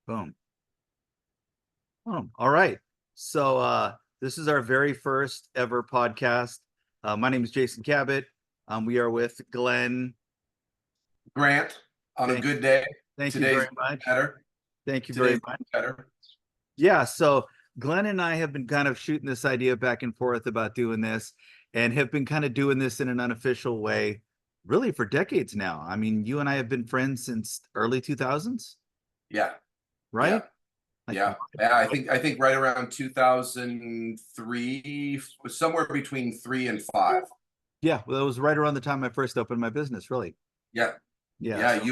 Boom. Boom. All right. So this is our very first ever podcast. My name is Jason Cabot. We are with Glenn. Grant, on a Thank, good day. thank you Today's very much. better. Thank you very Today's much. better. Yeah, so Glenn and I have been kind of shooting this idea back and forth about doing this and have been kind of doing this in an unofficial way really for decades now. I mean, you and I have been friends since early 2000s, Yeah, right? yeah, Like, yeah. Yeah, I think right around 2003, somewhere between 3 and 5. yeah, well, it was right around the time I first opened my business, really. Yeah. Yeah, Yeah, so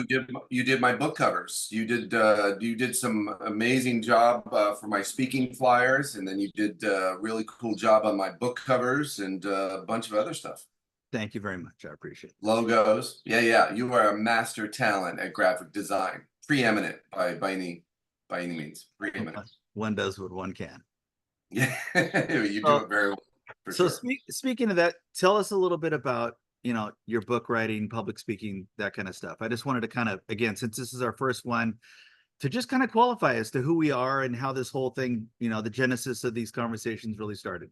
you did my book covers. You did some amazing job for my speaking flyers, and then you did a really cool job on my book covers and a bunch of other stuff. thank you very much. I appreciate it. Logos. Yeah, yeah. You are a master talent at graphic design. Preeminent by any means. Preeminent. One does what one can. Yeah, you do So, it very well for so sure. speaking of that, tell us a little bit about, your book writing, public speaking, that kind of stuff. I just wanted to kind of, again, since this is our first one, to just kind of qualify as to who we are and how this whole thing, the genesis of these conversations really started.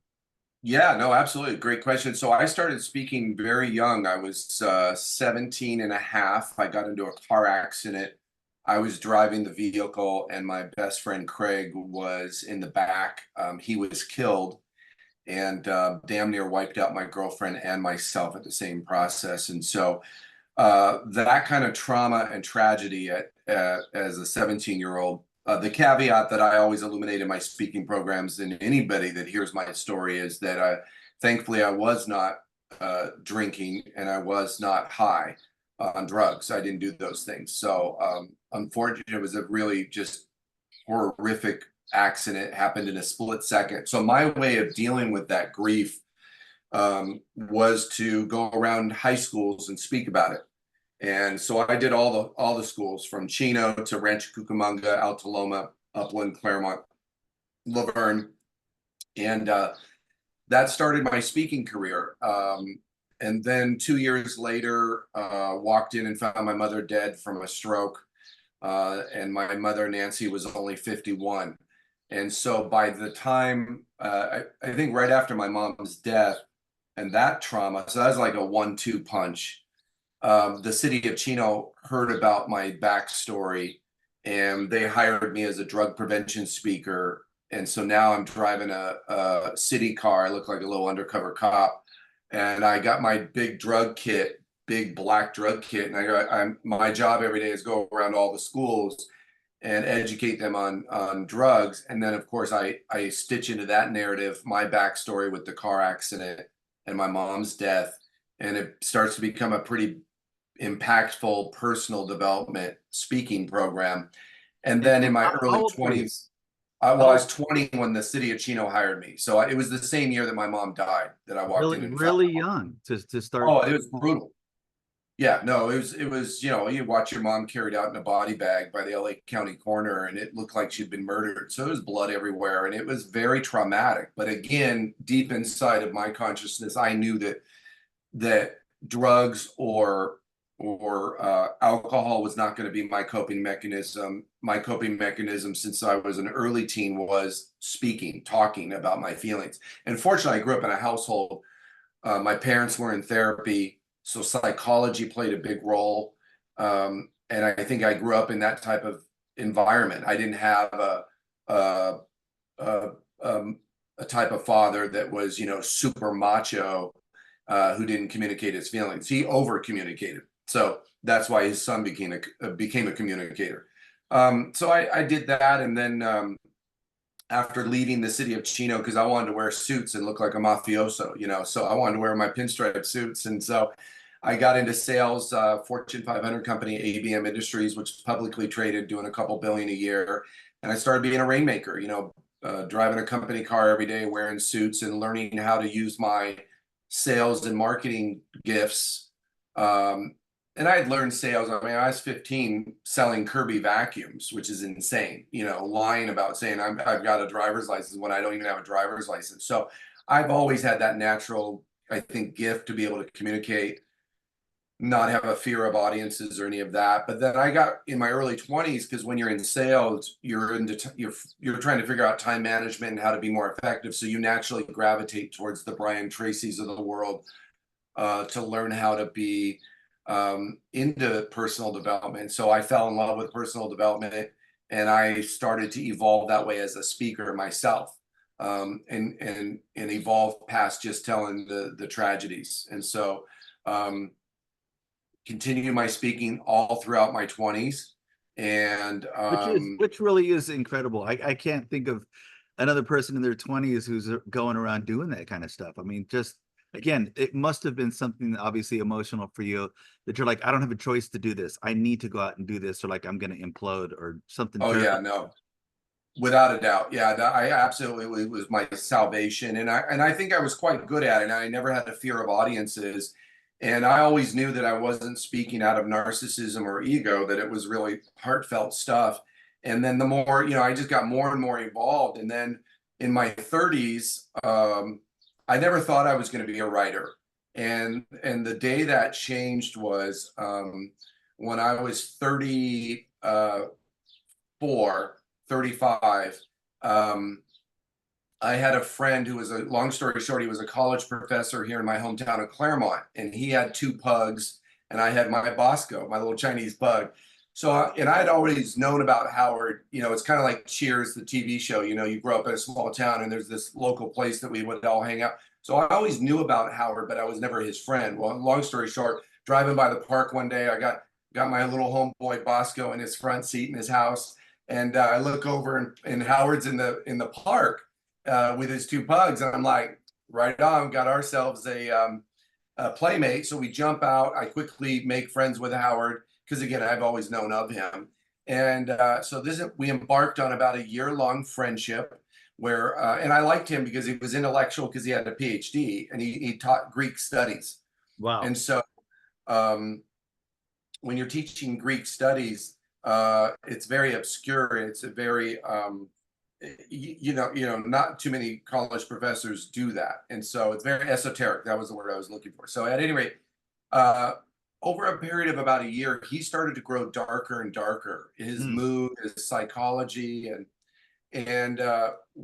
Yeah, no, absolutely. Great question. So I started speaking very young. I was 17 and a half. I got into a car accident. I was driving the vehicle, and my best friend Craig was in the back. He was killed and damn near wiped out my girlfriend and myself at the same process. And so that kind of trauma and tragedy as a 17-year-old. The caveat that I always illuminate in my speaking programs and anybody that hears my story is that thankfully I was not drinking and I was not high on drugs. I didn't do those things. So unfortunately, it was a really just horrific accident, happened in a split second. So my way of dealing with that grief was to go around high schools and speak about it. And so I did all the schools from Chino to Rancho Cucamonga, Altaloma, Upland, Claremont, Laverne, and that started my speaking career. And then 2 years later, walked in and found my mother dead from a stroke, and my mother Nancy was only 51. And so by the time I think right after my mom's death and that trauma, so that was like a 1-2 punch. The city of Chino heard about my backstory and they hired me as a drug prevention speaker. And so now I'm driving a city car. I look like a little undercover cop. And I got my big drug kit, big black drug kit. And my job every day is go around all the schools and educate them on drugs. And then, of course, I stitch into that narrative my backstory with the car accident and my mom's death. And it starts to become a pretty impactful personal development speaking program. And then in my How early old were you? 20s, well, I How was 20 when the city of Chino hired me. So it was the same year that my mom died that I walked really, in and found. really young to start? Oh, it was brutal. Yeah, no, it was, you watch your mom carried out in a body bag by the LA County coroner, and it looked like she'd been murdered. So there was blood everywhere, and it was very traumatic. But again, deep inside of my consciousness, I knew that drugs or alcohol was not going to be my coping mechanism. My coping mechanism since I was an early teen was speaking, talking about my feelings. And fortunately, I grew up in a household. My parents were in therapy, so psychology played a big role. And I think I grew up in that type of environment. I didn't have a, a, a type of father that was, super macho, who didn't communicate his feelings. He over communicated. So that's why his son became a communicator. So I did that. And then after leaving the city of Chino, because I wanted to wear suits and look like a mafioso, so I wanted to wear my pinstripe suits. And so I got into sales, Fortune 500 company, ABM Industries, which is publicly traded, doing a couple billion a year. And I started being a rainmaker, driving a company car every day, wearing suits and learning how to use my sales and marketing gifts. And I had learned sales. I mean, I was 15 selling Kirby vacuums, which is insane, lying about saying I've got a driver's license when I don't even have a driver's license. So I've always had that natural, I think, gift to be able to communicate. not have a fear of audiences or any of that. But then I got in my early 20s, because when you're in sales, you're trying to figure out time management and how to be more effective. So you naturally gravitate towards the Brian Tracy's of the world, to learn how to be into personal development. So I fell in love with personal development, and I started to evolve that way as a speaker myself, and evolve past just telling the tragedies. And so continue my speaking all throughout my 20s. And Which really is incredible. I can't think of another person in their 20s who's going around doing that kind of stuff. I mean, just again, it must have been something obviously emotional for you that you're like, I don't have a choice to do this. I need to go out and do this, or like I'm going to implode or something oh yeah, terrible. no, without a doubt. Yeah, I absolutely, it was my salvation. And I think I was quite good at it. I never had a fear of audiences. And I always knew that I wasn't speaking out of narcissism or ego, that it was really heartfelt stuff. And then the more, I just got more and more involved. And then in my 30s, I never thought I was going to be a writer. And the day that changed was when I was 35. I had a friend who was a long story short, he was a college professor here in my hometown of Claremont, and he had two pugs, and I had my Bosco, my little Chinese pug. So, and I had always known about Howard. It's kind of like Cheers, the TV show. You grow up in a small town, and there's this local place that we would all hang out. So I always knew about Howard, but I was never his friend. Well, long story short, driving by the park one day, I got my little homeboy Bosco in his front seat in his house, and I look over, and Howard's in the park with his two pugs, and I'm like, right on, got ourselves a playmate. So we jump out. I quickly make friends with Howard because again, I've always known of him, and so we embarked on about a year-long friendship where, and I liked him because he was intellectual because he had a PhD and he taught Greek studies, Wow. and so when you're teaching Greek studies, it's very obscure. It's a very not too many college professors do that, and so it's very esoteric. That was the word I was looking for. So at any rate, uh, over a period of about a year, he started to grow darker and darker. His Hmm. mood, his psychology, and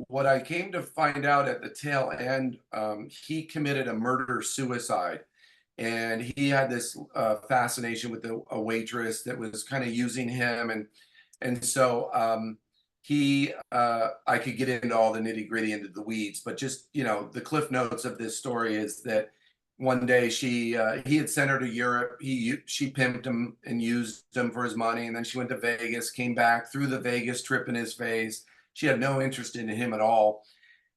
what I came to find out at the tail end, he committed a murder suicide, and he had this fascination with a waitress that was kind of using him, and so I could get into all the nitty gritty, into the weeds, but just the cliff notes of this story is that one day he had sent her to Europe. She pimped him and used him for his money, and then she went to Vegas, came back, threw the Vegas trip in his face. She had no interest in him at all,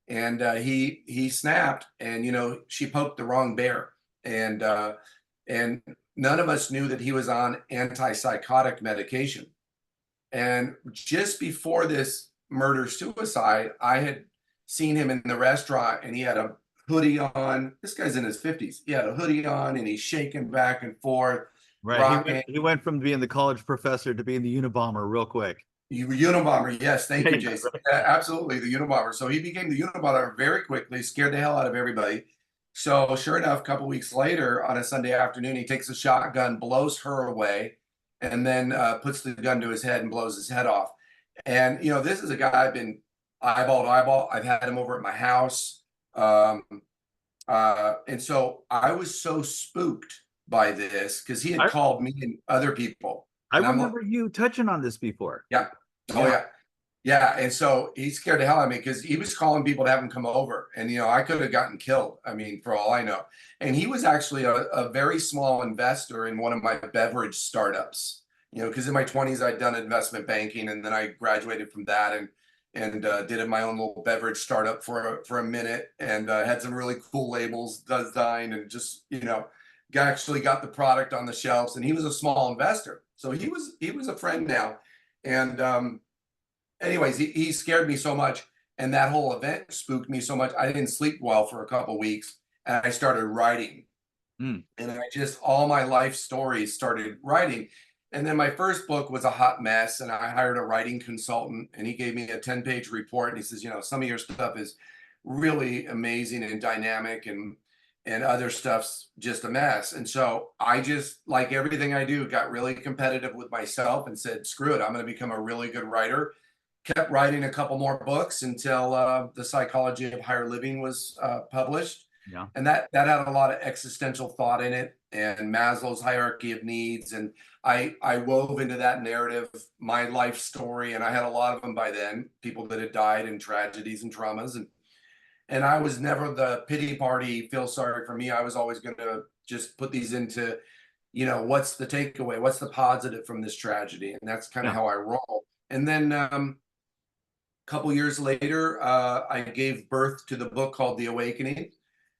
and he snapped, and she poked the wrong bear, and none of us knew that he was on antipsychotic medication. And just before this murder suicide, I had seen him in the restaurant, and he had a hoodie on. This guy's in his 50s. He had a hoodie on, and he's shaking back and forth, Right. rocking. He went from being the college professor to being the Unabomber real quick. Unabomber, yes, thank you, Yeah, Jason. right. Yeah, absolutely, the Unabomber. So he became the Unabomber very quickly, scared the hell out of everybody. So sure enough, a couple weeks later, on a Sunday afternoon, he takes a shotgun, blows her away, and then puts the gun to his head and blows his head off. And this is a guy I've been eyeball to eyeball. I've had him over at my house, and so I was so spooked by this because he had I called me and other people, I and I'm like, remember you touching on this before. yeah, oh Yeah. yeah. Yeah, and so he scared the hell out of me because he was calling people to have him come over, and I could have gotten killed. I mean, for all I know. And he was actually a very small investor in one of my beverage startups. Because in my 20s I'd done investment banking, and then I graduated from that and did my own little beverage startup for a minute, and had some really cool labels designed, and just actually got the product on the shelves. And he was a small investor, so he was a friend now, and anyways, he scared me so much, and that whole event spooked me so much. I didn't sleep well for a couple weeks, and I started writing, Hmm. and I just all my life stories started writing. And then my first book was a hot mess, and I hired a writing consultant, and he gave me a 10-page report, and he says, some of your stuff is really amazing and dynamic, and other stuff's just a mess. And so I just, like everything I do, got really competitive with myself and said, screw it, I'm going to become a really good writer. Kept writing a couple more books until The Psychology of Higher Living was published. Yeah. And that had a lot of existential thought in it, and Maslow's hierarchy of needs. And I wove into that narrative my life story, and I had a lot of them by then, people that had died in tragedies and traumas. And I was never the pity party, feel sorry for me. I was always going to just put these into, what's the takeaway? What's the positive from this tragedy? And that's kind of Yeah. how I roll. And then couple years later, I gave birth to the book called The Awakening,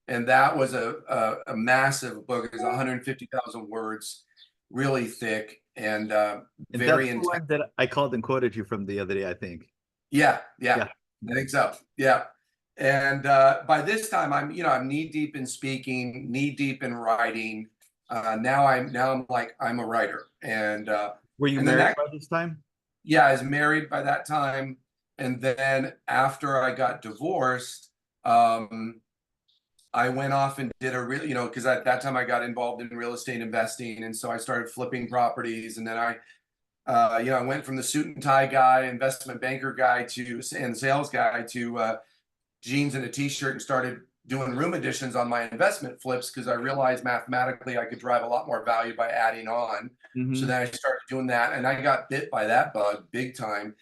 and that was a massive book. It's 150,000 words, really thick and And that's very the intense. one that I called and quoted you from the other day, I think. Yeah, yeah, Yeah. I think so. Yeah, and by this time, I'm knee deep in speaking, knee deep in writing. Now I'm like I'm a writer, Were you and then married that by this time? yeah, I was married by that time. And then after I got divorced, um, I went off and did a real, because at that time I got involved in real estate investing. And so I started flipping properties. And then I went from the suit and tie guy, investment banker guy and sales guy to jeans and a t-shirt, and started doing room additions on my investment flips because I realized mathematically I could drive a lot more value by adding on. So Mm-hmm. then I started doing that, and I got bit by that bug big time.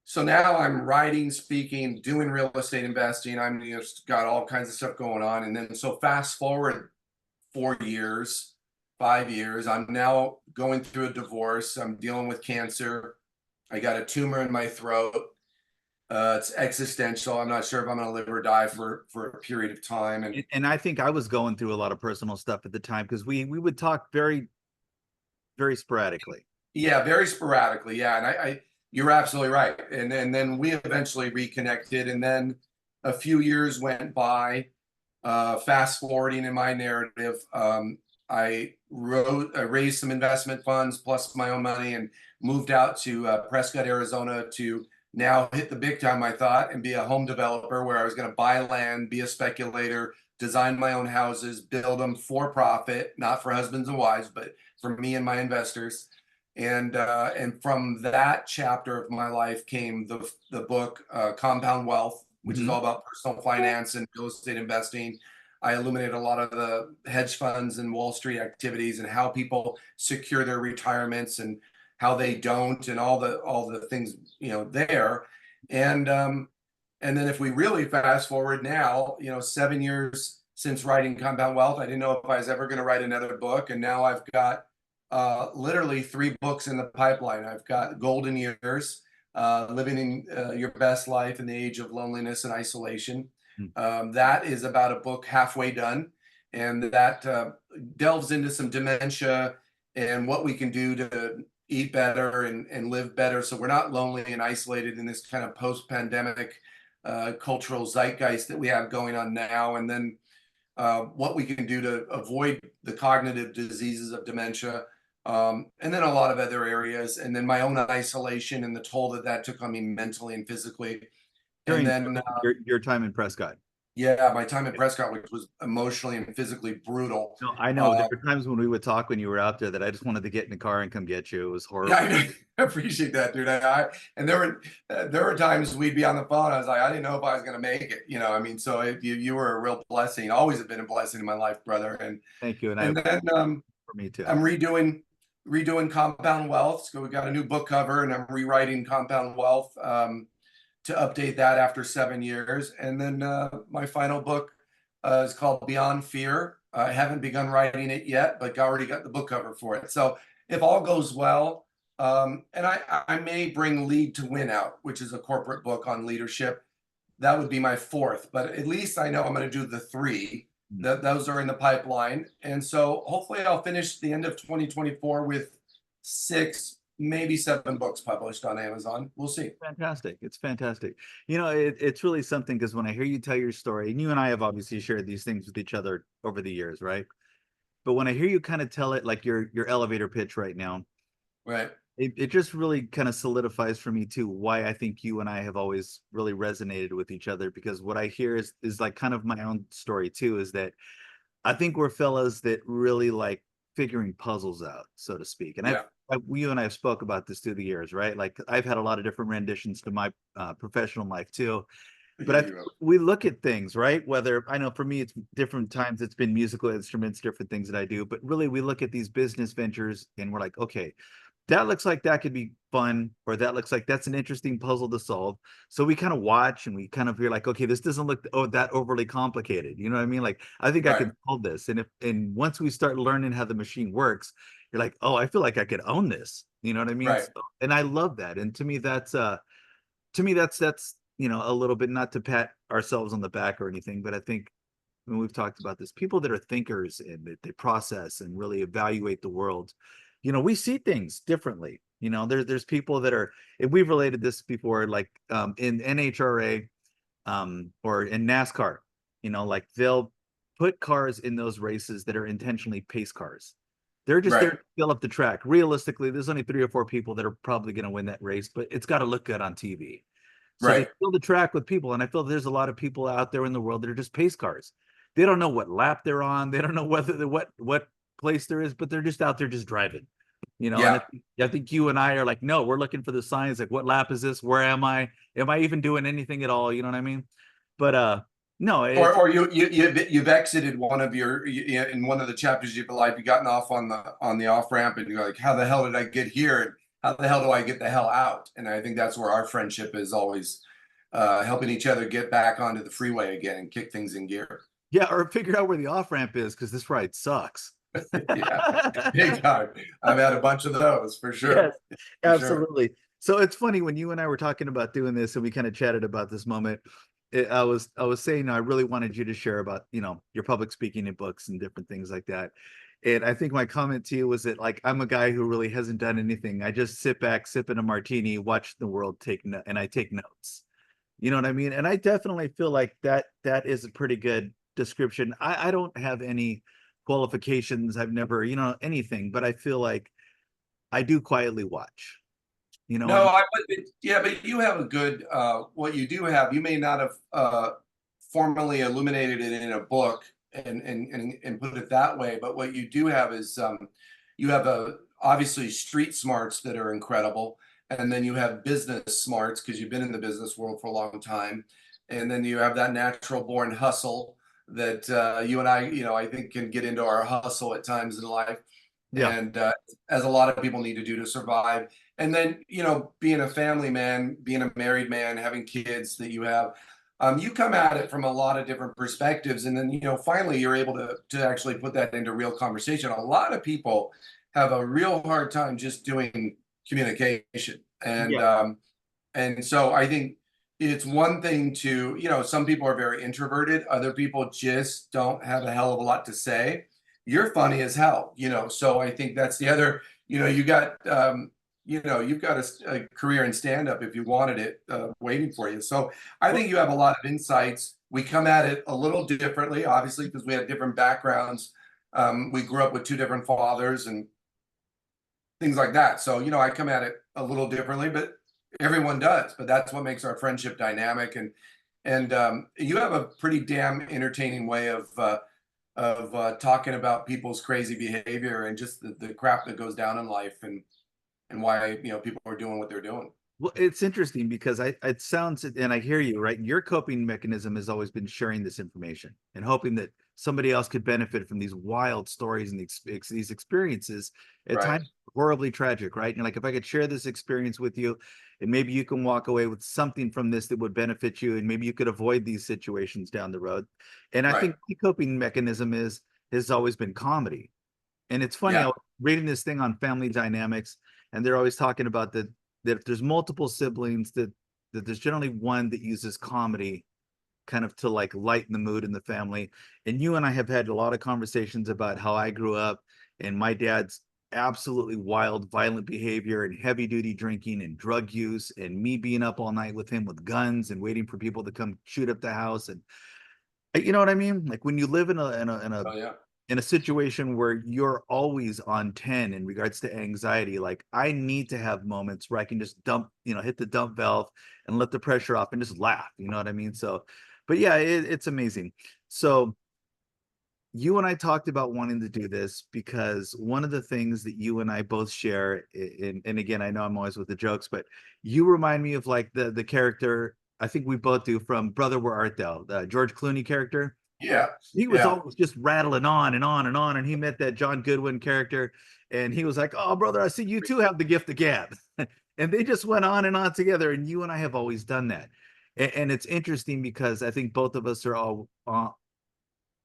So now I'm writing, speaking, doing real estate investing. I'm just got all kinds of stuff going on. And then so fast forward 4 years, 5 years, I'm now going through a divorce. I'm dealing with cancer. I got a tumor in my throat. It's existential. I'm not sure if I'm going to live or die for a period of time. And And I think I was going through a lot of personal stuff at the time because we would talk very, very sporadically. yeah, very sporadically. Yeah, and I you're absolutely right. And then we eventually reconnected, and then a few years went by. Fast forwarding in my narrative, I raised some investment funds plus my own money and moved out to Prescott, Arizona to now hit the big time, I thought, and be a home developer where I was going to buy land, be a speculator, design my own houses, build them for profit, not for husbands and wives, but for me and my investors. And from that chapter of my life came the book Compound Wealth, which is Mm-hmm. all about personal finance and real estate investing. I illuminate a lot of the hedge funds and Wall Street activities and how people secure their retirements and how they don't, and all the things there. And then if we really fast forward now, 7 years since writing Compound Wealth, I didn't know if I was ever going to write another book, and now I've got literally 3 books in the pipeline. I've got Golden Years, living in your best life in the age of loneliness and isolation. That is about a book halfway done, and that delves into some dementia and what we can do to eat better and live better so we're not lonely and isolated in this kind of post-pandemic cultural zeitgeist that we have going on now. And then what we can do to avoid the cognitive diseases of dementia, and then a lot of other areas, and then my own isolation and the toll that took on me mentally and physically. And During then, your time in Prescott. yeah, my time at Prescott, which was emotionally and physically brutal. No, I know there Uh, were times when we would talk when you were out there that I just wanted to get in the car and come get you. It was yeah, horrible. I appreciate that, dude. And there were times we'd be on the phone. I was like, I didn't know if I was going to make it. I mean, so you were a real blessing. Always have been a blessing in my life, brother. And Thank you, and I and then for me too. I'm redoing Compound Wealth. So we got a new book cover, and I'm rewriting Compound Wealth to update that after 7 years. And then my final book is called Beyond Fear. I haven't begun writing it yet, but already got the book cover for it. So if all goes well, and I may bring Lead to Win out, which is a corporate book on leadership. That would be my fourth, but at least I know I'm going to do the three. Mm. Those are in the pipeline. And so hopefully I'll finish the end of 2024 with 6, maybe 7 books published on Amazon. We'll see. Fantastic. It's fantastic. It's really something because when I hear you tell your story, and you and I have obviously shared these things with each other over the years, right? But when I hear you kind of tell it like your elevator pitch right now, Right. it just really kind of solidifies for me too why I think you and I have always really resonated with each other because what I hear is like kind of my own story too, is that I think we're fellas that really like figuring puzzles out, so to speak. And Yeah. you and I have spoke about this through the years, right? Like I've had a lot of different renditions to my professional life too. But I think You we look at things, right? Whether I know for me, it's different times, it's been musical instruments, different things that I do, but really we look at these business ventures and we're like, okay, that looks like that could be fun, or that looks like that's an interesting puzzle to solve. So we kind of watch and we kind of feel like, okay, this doesn't look that overly complicated. You know what I mean? Like, I think I right, can solve this. And once we start learning how the machine works, you're like, oh, I feel like I could own this. You know what I mean? right, So, and I love that. And to me, that's, a little bit, not to pat ourselves on the back or anything, but I think when we've talked about this, people that are thinkers and that they process and really evaluate the world, we see things differently. There's people that are, and we've related this before, like in NHRA, or in NASCAR, like they'll put cars in those races that are intentionally pace cars. They're just there right, to fill up the track. Realistically, there's only 3 or 4 people that are probably going to win that race, but it's got to look good on TV. So they right. fill the track with people. And I feel there's a lot of people out there in the world that are just pace cars. They don't know what lap they're on. They don't know what place there is, but they're just out there just driving. And Yeah. I think you and I are like, no, we're looking for the signs, like what lap is this? Where am I? Am I even doing anything at all? You know what I mean? But no, it's Or you've exited one of in one of the chapters of your life, you've gotten off on the off ramp, and you're like, how the hell did I get here? And how the hell do I get the hell out? And I think that's where our friendship is always helping each other get back onto the freeway again and kick things in gear. yeah, or figure out where the off ramp is because this ride sucks. Yeah, big time. I've had a bunch of those for Yes, sure, for sure. absolutely. So it's funny when you and I were talking about doing this and we kind of chatted about this moment. I was saying I really wanted you to share about, your public speaking and books and different things like that. And I think my comment to you was that, like, I'm a guy who really hasn't done anything. I just sit back, sip in a martini, watch the world and I take notes. You know what I mean? And I definitely feel like that is a pretty good description. I don't have any qualifications. I've never, anything, but I feel like I do quietly watch, No, and yeah, but you have a good what you do have, you may not have formally illuminated it in a book and put it that way, but what you do have is you have a obviously street smarts that are incredible, and then you have business smarts because you've been in the business world for a long time, and then you have that natural born hustle that you and I, I think can get into our hustle at times in life, yeah, and as a lot of people need to do to survive. And then, being a family man, being a married man, having kids that you have, you come at it from a lot of different perspectives. And then, finally you're able to actually put that into real conversation. A lot of people have a real hard time just doing communication. yeah, And so I think it's one thing to, some people are very introverted, other people just don't have a hell of a lot to say. You're funny as hell, so I think that's the other, you got you've got a career in stand up if you wanted it waiting for you. So I well, think you have a lot of insights. We come at it a little differently, obviously, because we have different backgrounds. We grew up with two different fathers and things like that. So, I come at it a little differently, but everyone does. But that's what makes our friendship dynamic. And you have a pretty damn entertaining way of talking about people's crazy behavior and just the crap that goes down in life and why people are doing what they're doing. well, it's interesting because it sounds, and I hear you, right? Your coping mechanism has always been sharing this information and hoping that somebody else could benefit from these wild stories and these experiences, at Right, times horribly tragic, right? And like, if I could share this experience with you, and maybe you can walk away with something from this that would benefit you, and maybe you could avoid these situations down the road. And I right, think the coping mechanism has always been comedy. And it's funny, I yeah, was reading this thing on family dynamics, and they're always talking about that if there's multiple siblings, that there's generally one that uses comedy kind of to like lighten the mood in the family. And you and I have had a lot of conversations about how I grew up and my dad's absolutely wild, violent behavior and heavy duty drinking and drug use, and me being up all night with him with guns and waiting for people to come shoot up the house. And you know what I mean? Like when you live oh yeah, in a situation where you're always on 10 in regards to anxiety, like I need to have moments where I can just hit the dump valve and let the pressure off and just laugh. You know what I mean? So, but yeah, it's amazing. So you and I talked about wanting to do this because one of the things that you and I both share, and again, I know I'm always with the jokes, but you remind me of like the character I think we both do from Brother Where Art Thou, the George Clooney character. Yeah, He was yeah, always just rattling on and on and on, and he met that John Goodwin character, and he was like, "Oh, brother, I see you too have the gift of gab," and they just went on and on together. And you and I have always done that, and it's interesting because I think both of us are all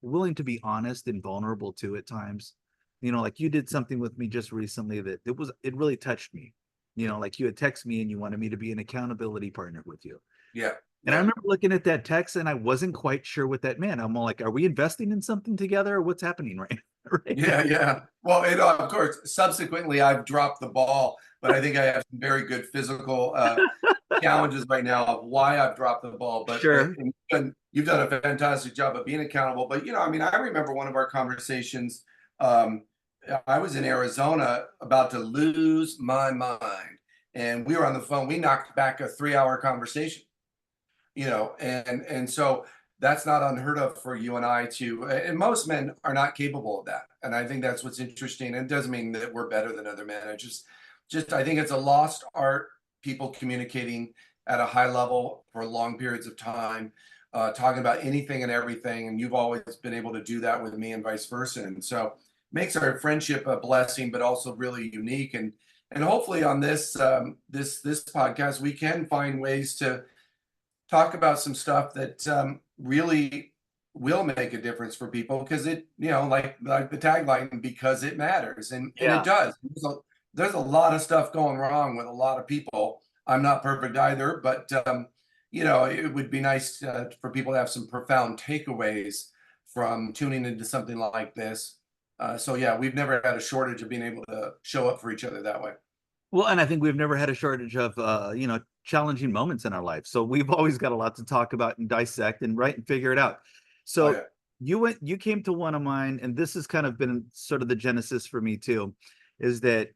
willing to be honest and vulnerable too at times. You know, like you did something with me just recently that it really touched me. You know, like you had texted me and you wanted me to be an accountability partner with you. yeah, And I yeah. remember looking at that text and I wasn't quite sure what that meant. I'm all like, are we investing in something together or what's happening right, right now? Yeah, yeah. Well, of course, subsequently, I've dropped the ball, but I think I have some very good physical challenges right now of why I've dropped the ball. But Sure. you've done a fantastic job of being accountable. But I mean, I remember one of our conversations. Um, I was in Arizona about to lose my mind, and we were on the phone. We knocked back a 3-hour conversation. And so that's not unheard of for you and I to, and most men are not capable of that. And I think that's what's interesting. And it doesn't mean that we're better than other men. It's just I think it's a lost art, people communicating at a high level for long periods of time, talking about anything and everything. And you've always been able to do that with me and vice versa. And so makes our friendship a blessing, but also really unique. And hopefully on this podcast, we can find ways to talk about some stuff that really will make a difference for people because it, like the tagline, because it matters, and it Yeah. does. There's a lot of stuff going wrong with a lot of people. I'm not perfect either, but it would be nice for people to have some profound takeaways from tuning into something like this. So yeah, we've never had a shortage of being able to show up for each other that way. Well, and I think we've never had a shortage of challenging moments in our life. So we've always got a lot to talk about and dissect and write and figure it out. Oh So yeah, you came to one of mine, and this has kind of been sort of the genesis for me too, is that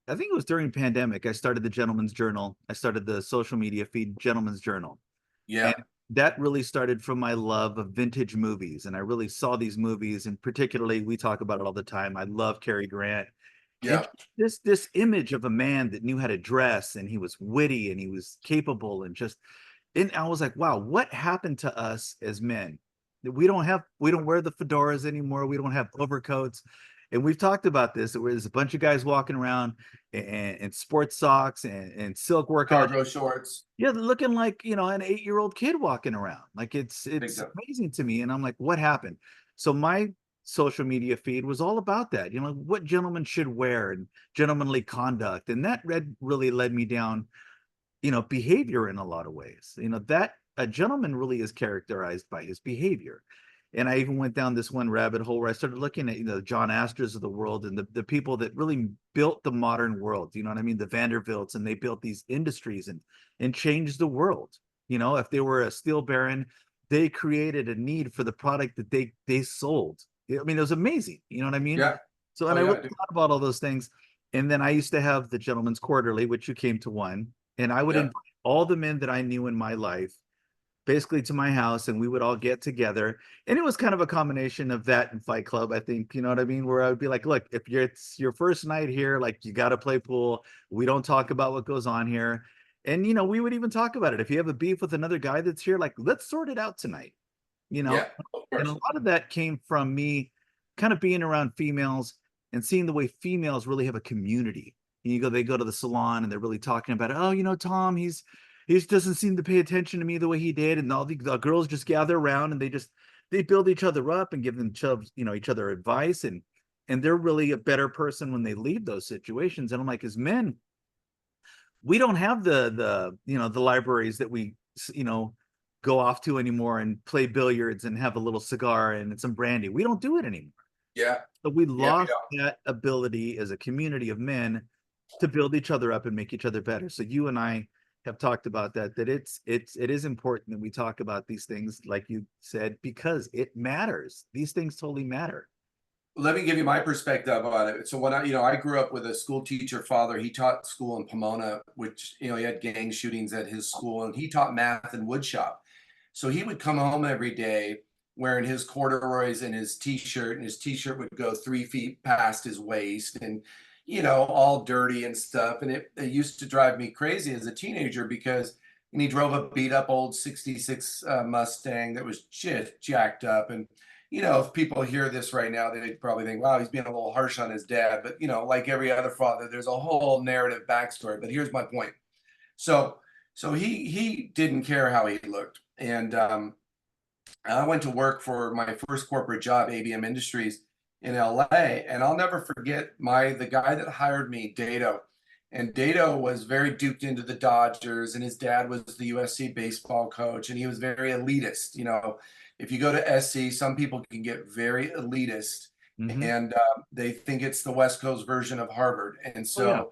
I think it was during pandemic, I started the Gentleman's Journal. I started the social media feed Gentleman's Journal. And yeah, that really started from my love of vintage movies. And I really saw these movies, and particularly we talk about it all the time. I love Cary Grant and yeah, this image of a man that knew how to dress and he was witty and he was capable and just and I was like, wow, what happened to us as men? We don't wear the fedoras anymore. We don't have overcoats. And we've talked about this. There's a bunch of guys walking around in sports socks and silk workout. cargo shorts, Yeah, looking like, an 8-year-old kid walking around. Like big it's time. amazing to me. And I'm like, what happened? So my social media feed was all about that, what gentlemen should wear and gentlemanly conduct. And that really led me down, behavior in a lot of ways. That a gentleman really is characterized by his behavior. And I even went down this one rabbit hole where I started looking at, John Astors of the world and the people that really built the modern world. You know what I mean? The Vanderbilts, and they built these industries and changed the world. If they were a steel baron, they created a need for the product that they sold. I mean, it was amazing. You know what I mean? Yeah. So, Oh and I yeah, really dude. thought about all those things. And then I used to have the Gentleman's Quarterly, which you came to one, and I would Yeah. invite all the men that I knew in my life basically to my house, and we would all get together. And it was kind of a combination of that and Fight Club, I think, you know what I mean? Where I would be like, look, if it's your first night here, like you got to play pool. We don't talk about what goes on here. And, we would even talk about it. If you have a beef with another guy that's here, like, let's sort it out tonight, you know? Yeah, of And a course. lot of that came from me kind of being around females and seeing the way females really have a community. And they go to the salon and they're really talking about, oh, Tom, he just doesn't seem to pay attention to me the way he did. And all the girls just gather around and they build each other up and give themselves, each other advice. And they're really a better person when they leave those situations. And I'm like, as men, we don't have the libraries that we, go off to anymore and play billiards and have a little cigar and some brandy. We don't do it anymore. Yeah. So we Yeah, we lost don't. that ability as a community of men to build each other up and make each other better. So you and I have talked about that it is important that we talk about these things, like you said, because it matters. These things totally matter. Let me give you my perspective on it. So when I grew up with a school teacher father. He taught school in Pomona, which, he had gang shootings at his school, and he taught math in woodshop. So he would come home every day wearing his corduroys and his t-shirt, and his t-shirt would go 3 feet past his waist, and all dirty and stuff. And it used to drive me crazy as a teenager because and he drove a beat up old 66 Mustang that was just jacked up. And if people hear this right now, they'd probably think, wow, he's being a little harsh on his dad. But like every other father, there's a whole narrative backstory. But here's my point. So he didn't care how he looked. And I went to work for my first corporate job, ABM Industries in LA. And I'll never forget the guy that hired me, Dato. And Dato was very duped into the Dodgers, and his dad was the USC baseball coach, and he was very elitist. If you go to SC, some people can get very elitist, Hmm. and they think it's the West Coast version of Harvard. And Oh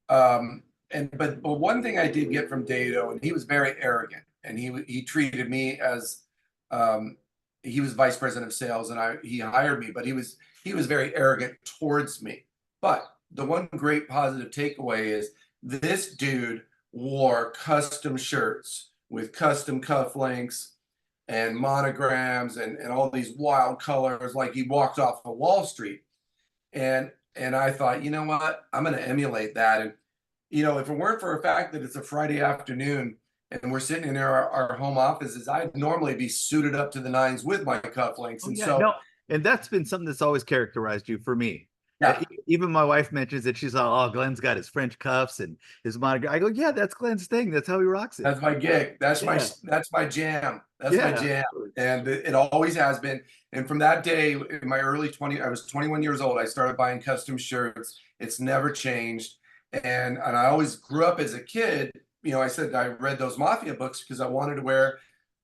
yeah. so, but one thing I did get from Dato, and he was very arrogant, and he treated me as um, he was vice president of sales, and he hired me, but he was very arrogant towards me. But the one great positive takeaway is this dude wore custom shirts with custom cufflinks and monograms and all these wild colors, like he walked off of Wall Street. And I thought, you know what? I'm going to emulate that. And if it weren't for a fact that it's a Friday afternoon and we're sitting in our home offices, I'd normally be suited up to the nines with my cufflinks. Oh And yeah. No, so, and that's been something that's always characterized you for me. yeah, Even my wife mentions that she's like, oh, Glenn's got his French cuffs and his monogram. I go, yeah, that's Glenn's thing. That's how he rocks it. that's my gig. Yeah. That's my jam. That's my Yeah. jam. And it always has been. And from that day in my early 20, I was 21 years old. I started buying custom shirts. It's never changed. And I always grew up as a kid. I said I read those mafia books because I wanted to wear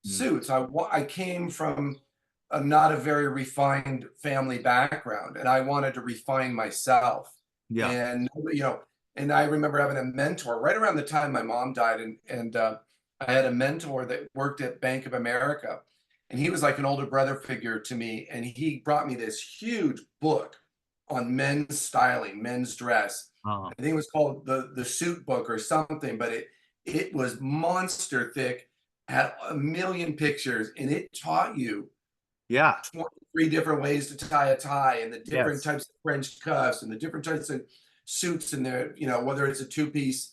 Mm. suits. I came from not a very refined family background, and I wanted to refine myself. Yeah. And and I remember having a mentor right around the time my mom died, and I had a mentor that worked at Bank of America, and he was like an older brother figure to me, and he brought me this huge book on men's styling, men's dress. Uh, I think it was called the Suit Book or something, but it was monster thick, had a million pictures, and it taught you yeah. 23 different ways to tie a tie, and the different Yes. types of French cuffs and the different types of suits in there, whether it's a two-piece,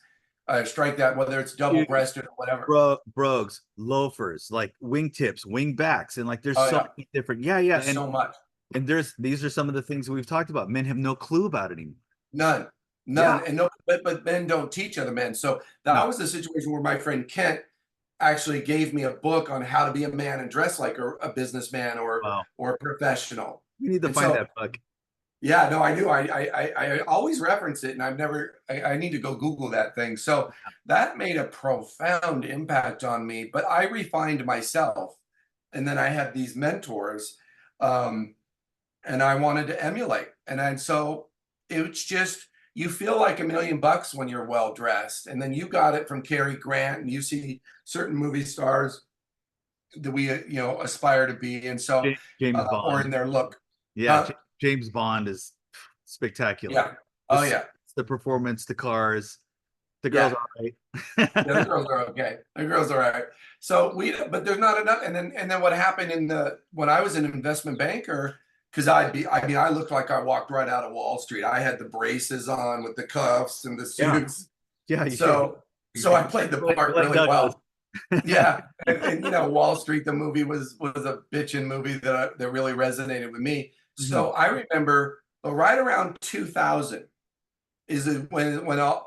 strike that, whether it's double-breasted or whatever. Brogues, loafers, like wingtips, wingbacks, and like there's Oh so yeah, many different. Yeah, yeah. there's so much. And these are some of the things that we've talked about. Men have no clue about it anymore. None, Yeah. none. And no, but men don't teach other men. So that No. was the situation where my friend Kent actually gave me a book on how to be a man and dress like a businessman Wow. or a professional. We need to And find so that book. yeah, no, I do. I always reference it, and I need to go Google that thing. So that made a profound impact on me, but I refined myself. And then I had these mentors, um, and I wanted to emulate. And so it's just, you feel like $1 million when you're well dressed. And then you got it from Cary Grant, and you see certain movie stars that we, aspire to be. And so, James or Bond. in their look. Yeah, Huh? James Bond is spectacular. Yeah. Oh, yeah. The performance, the cars, the girls Yeah. are Yeah, the right. girls are okay. The girls are all right. So but there's not enough. And then what happened when I was an investment banker, because I looked like I walked right out of Wall Street. I had the braces on with the cuffs and the Yeah, suits. yeah. So I played the part Like really Douglas. well. Yeah. And Wall Street, the movie was a bitchin' movie that really resonated with me. Mhm. So I remember right around 2000 is when it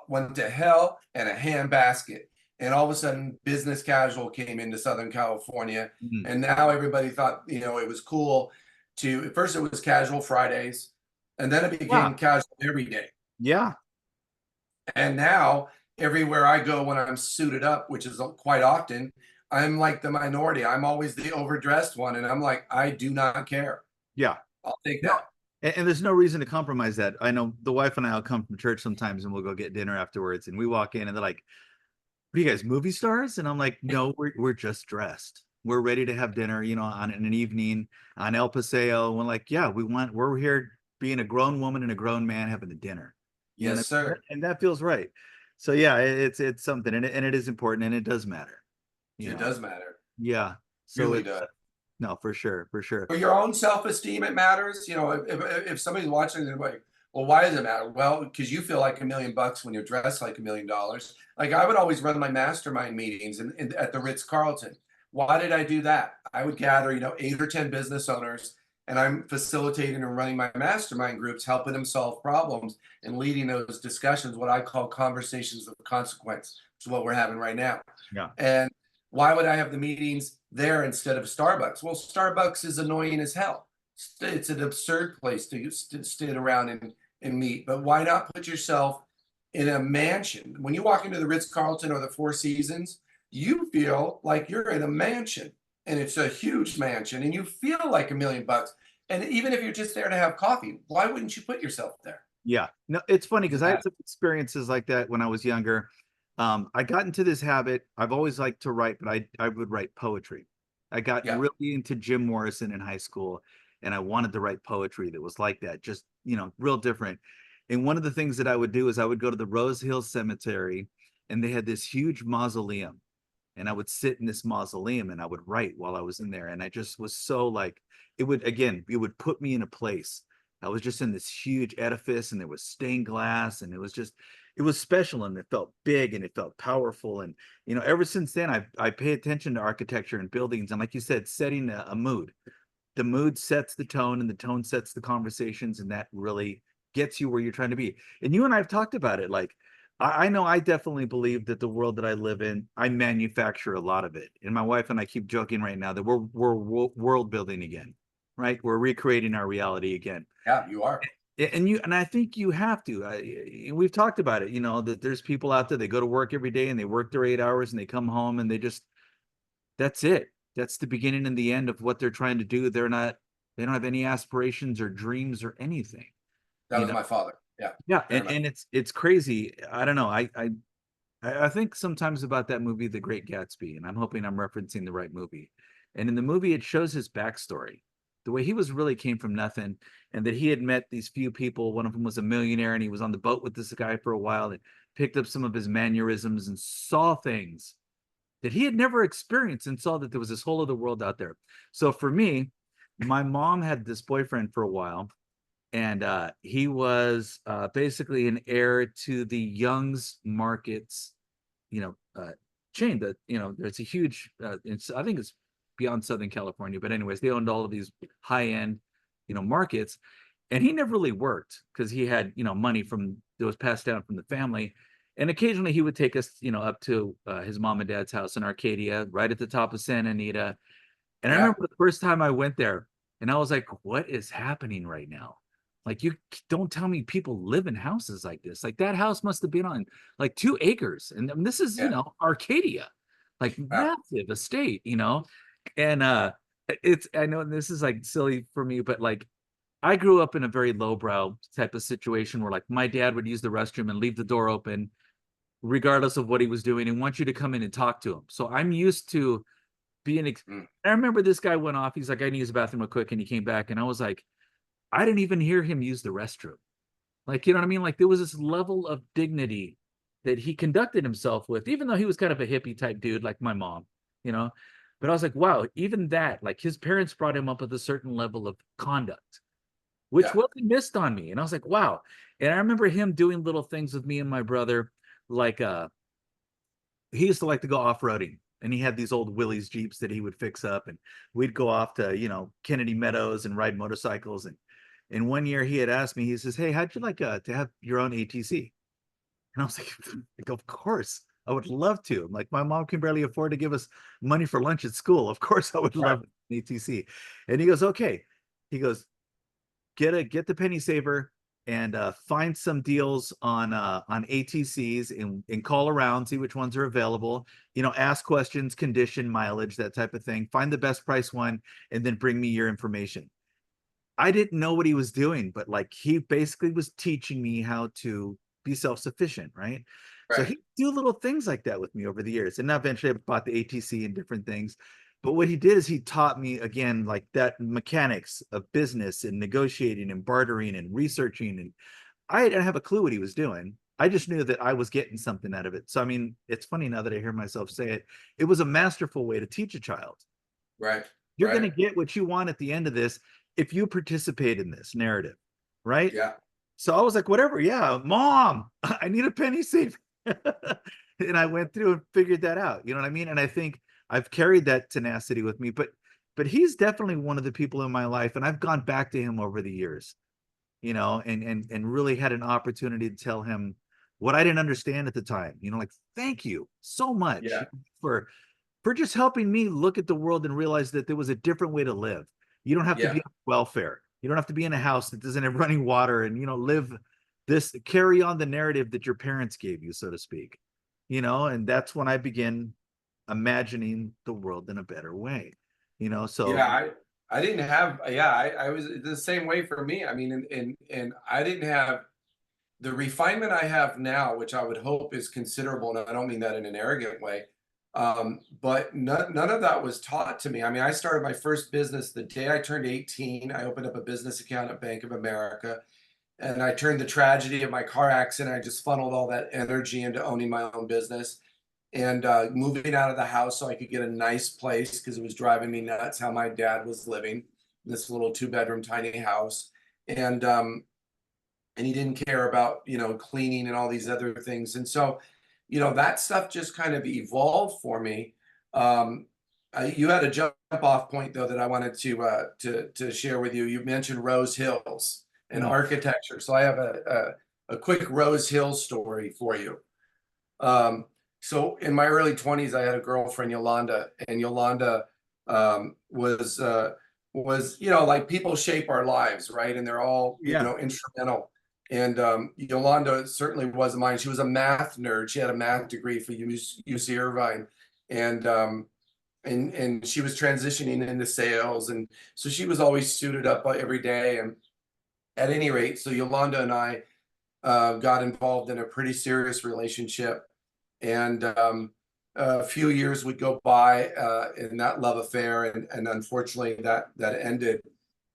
went to hell and a handbasket. And all of a sudden, business casual came into Southern California. Mhm. And now everybody thought, it was cool at first it was casual Fridays, and then it Yeah, became casual every day. yeah, And now everywhere I go when I'm suited up, which is quite often, I'm like the minority. I'm always the overdressed one. And I'm like, I do not care. yeah. I'll take No, that. and there's no reason to compromise that. I know the wife and I will come from church sometimes, and we'll go get dinner afterwards, and we walk in, and they're like, "What are you guys, movie stars?" And I'm like, "No, we're just dressed. We're ready to have dinner, on an evening on El Paseo." And we're like, "Yeah, we're here being a grown woman and a grown man having a dinner." Yes, sir. And that feels right. So yeah, it's something, and it is important, and it does matter. You It know, does matter. yeah. So Really it's does. No, for sure, for sure. For your own self-esteem, it matters. You know, if somebody's watching, they're like, well, why does it matter? Well, because you feel like $1 million when you're dressed like $1 million. Like I would always run my mastermind meetings at the Ritz-Carlton. Why did I do that? I would gather, 8 or 10 business owners, and I'm facilitating and running my mastermind groups, helping them solve problems and leading those discussions, what I call conversations of consequence, which is what we're having right now. Yeah. And why would I have the meetings there instead of Starbucks? Well, Starbucks is annoying as hell. It's an absurd place to sit around and meet. But why not put yourself in a mansion? When you walk into the Ritz Carlton or the Four Seasons, you feel like you're in a mansion, and it's a huge mansion, and you feel like $1 million. And even if you're just there to have coffee, why wouldn't you put yourself there? Yeah. No, it's funny because I had Exactly. some experiences like that when I was younger. I got into this habit. I've always liked to write, but I would write poetry. I got Yeah. really into Jim Morrison in high school, and I wanted to write poetry that was like that, just, real different. And one of the things that I would do is I would go to the Rose Hill Cemetery, and they had this huge mausoleum, and I would sit in this mausoleum and I would write while I was in there. And I just was so like, it would put me in a place. I was just in this huge edifice, and there was stained glass, and it was special, and it felt big, and it felt powerful. And, ever since then, I pay attention to architecture and buildings. And like you said, setting a mood. The mood sets the tone, and the tone sets the conversations, and that really gets you where you're trying to be. And you and I have talked about it. Like, I know I definitely believe that the world that I live in, I manufacture a lot of it. And my wife and I keep joking right now that we're world building again, right? We're recreating our reality again. Yeah, you are. And I think you have to. We've talked about it, that there's people out there, they go to work every day and they work their 8 hours and they come home and that's it. That's the beginning and the end of what they're trying to do. They don't have any aspirations or dreams or anything, That you was know? my father. Yeah, Yeah. very And, much. and it's crazy. I don't know. I think sometimes about that movie, The Great Gatsby, and I'm hoping I'm referencing the right movie. And in the movie, it shows his backstory, the way he was really came from nothing, and that he had met these few people. One of them was a millionaire, and he was on the boat with this guy for a while and picked up some of his mannerisms and saw things that he had never experienced and saw that there was this whole other world out there. So for me, my mom had this boyfriend for a while, and he was basically an heir to the Young's Markets, you know, uh, chain that there's a huge. I think it's beyond Southern California, but anyways, they owned all of these high end, markets, and he never really worked because he had money from that was passed down from the family. And occasionally he would take us, up to his mom and dad's house in Arcadia, right at the top of Santa Anita. And I Yeah, remember the first time I went there, and I was like, what is happening right now? Like, you don't tell me people live in houses like this. Like, that house must have been on like 2 acres. And this is, yeah, Arcadia, like yeah. massive estate. And I know this is like silly for me, but like I grew up in a very lowbrow type of situation where like my dad would use the restroom and leave the door open regardless of what he was doing and want you to come in and talk to him. So I'm used to Mm, I remember this guy went off. He's like, I need to use the bathroom real quick. And he came back, and I was like, I didn't even hear him use the restroom. Like, you know what I mean? Like, there was this level of dignity that he conducted himself with, even though he was kind of a hippie type dude, like my mom, you know? But I was like, wow, even that, like his parents brought him up with a certain level of conduct, which yeah, wasn't missed on me. And I was like, wow. And I remember him doing little things with me and my brother, like he used to like to go off-roading, and he had these old Willys Jeeps that he would fix up, and we'd go off to, Kennedy Meadows and ride motorcycles. And one year he had asked me, he says, hey, how'd you like to have your own ATC? And I was like, of course I would love to. I'm like, my mom can barely afford to give us money for lunch at school. Of course I would right, love an ATC. And he goes, okay. He goes, get the penny saver and find some deals on ATCs and call around, see which ones are available. Ask questions, condition, mileage, that type of thing. Find the best price one, and then bring me your information. I didn't know what he was doing, but like he basically was teaching me how to be self-sufficient, right? So right, he do little things like that with me over the years. And eventually I bought the ATC and different things. But what he did is he taught me again, like that mechanics of business and negotiating and bartering and researching. And I didn't have a clue what he was doing. I just knew that I was getting something out of it. So, I mean, it's funny now that I hear myself say it. It was a masterful way to teach a child, right. you're going to Right. get what you want at the end of this if you participate in this narrative, right? Yeah. So I was like, whatever, yeah, mom, I need a penny saver. And I went through and figured that out. You know what I mean? And I think I've carried that tenacity with me, but he's definitely one of the people in my life, and I've gone back to him over the years, and really had an opportunity to tell him what I didn't understand at the time. Like, thank you so much Yeah. for just helping me look at the world and realize that there was a different way to live. You don't have to be Yeah. on welfare. You don't have to be in a house that doesn't have running water and, live carry on the narrative that your parents gave you, so to speak. And that's when I begin imagining the world in a better way. So Yeah, I didn't have, yeah, I was the same way for me. I mean, and I didn't have the refinement I have now, which I would hope is considerable, and I don't mean that in an arrogant way. But none of that was taught to me. I mean, I started my first business the day I turned 18. I opened up a business account at Bank of America, and I turned the tragedy of my car accident. I just funneled all that energy into owning my own business and moving out of the house so I could get a nice place because it was driving me nuts how my dad was living in this little 2-bedroom tiny house. And he didn't care about, cleaning and all these other things. And so, that stuff just kind of evolved for me. You had a jump off point though that I wanted to share with you. You mentioned Rose Hills and mm, architecture. So I have a quick Rose Hills story for you. So in my early 20s, I had a girlfriend, Yolanda, and Yolanda was, like people shape our lives, right? And they're all, yeah. instrumental. And Yolanda certainly was mine. She was a math nerd. She had a math degree for UC Irvine. And and she was transitioning into sales. And so she was always suited up every day. And at any rate, so Yolanda and I got involved in a pretty serious relationship, and a few years would go by in that love affair, and unfortunately that ended.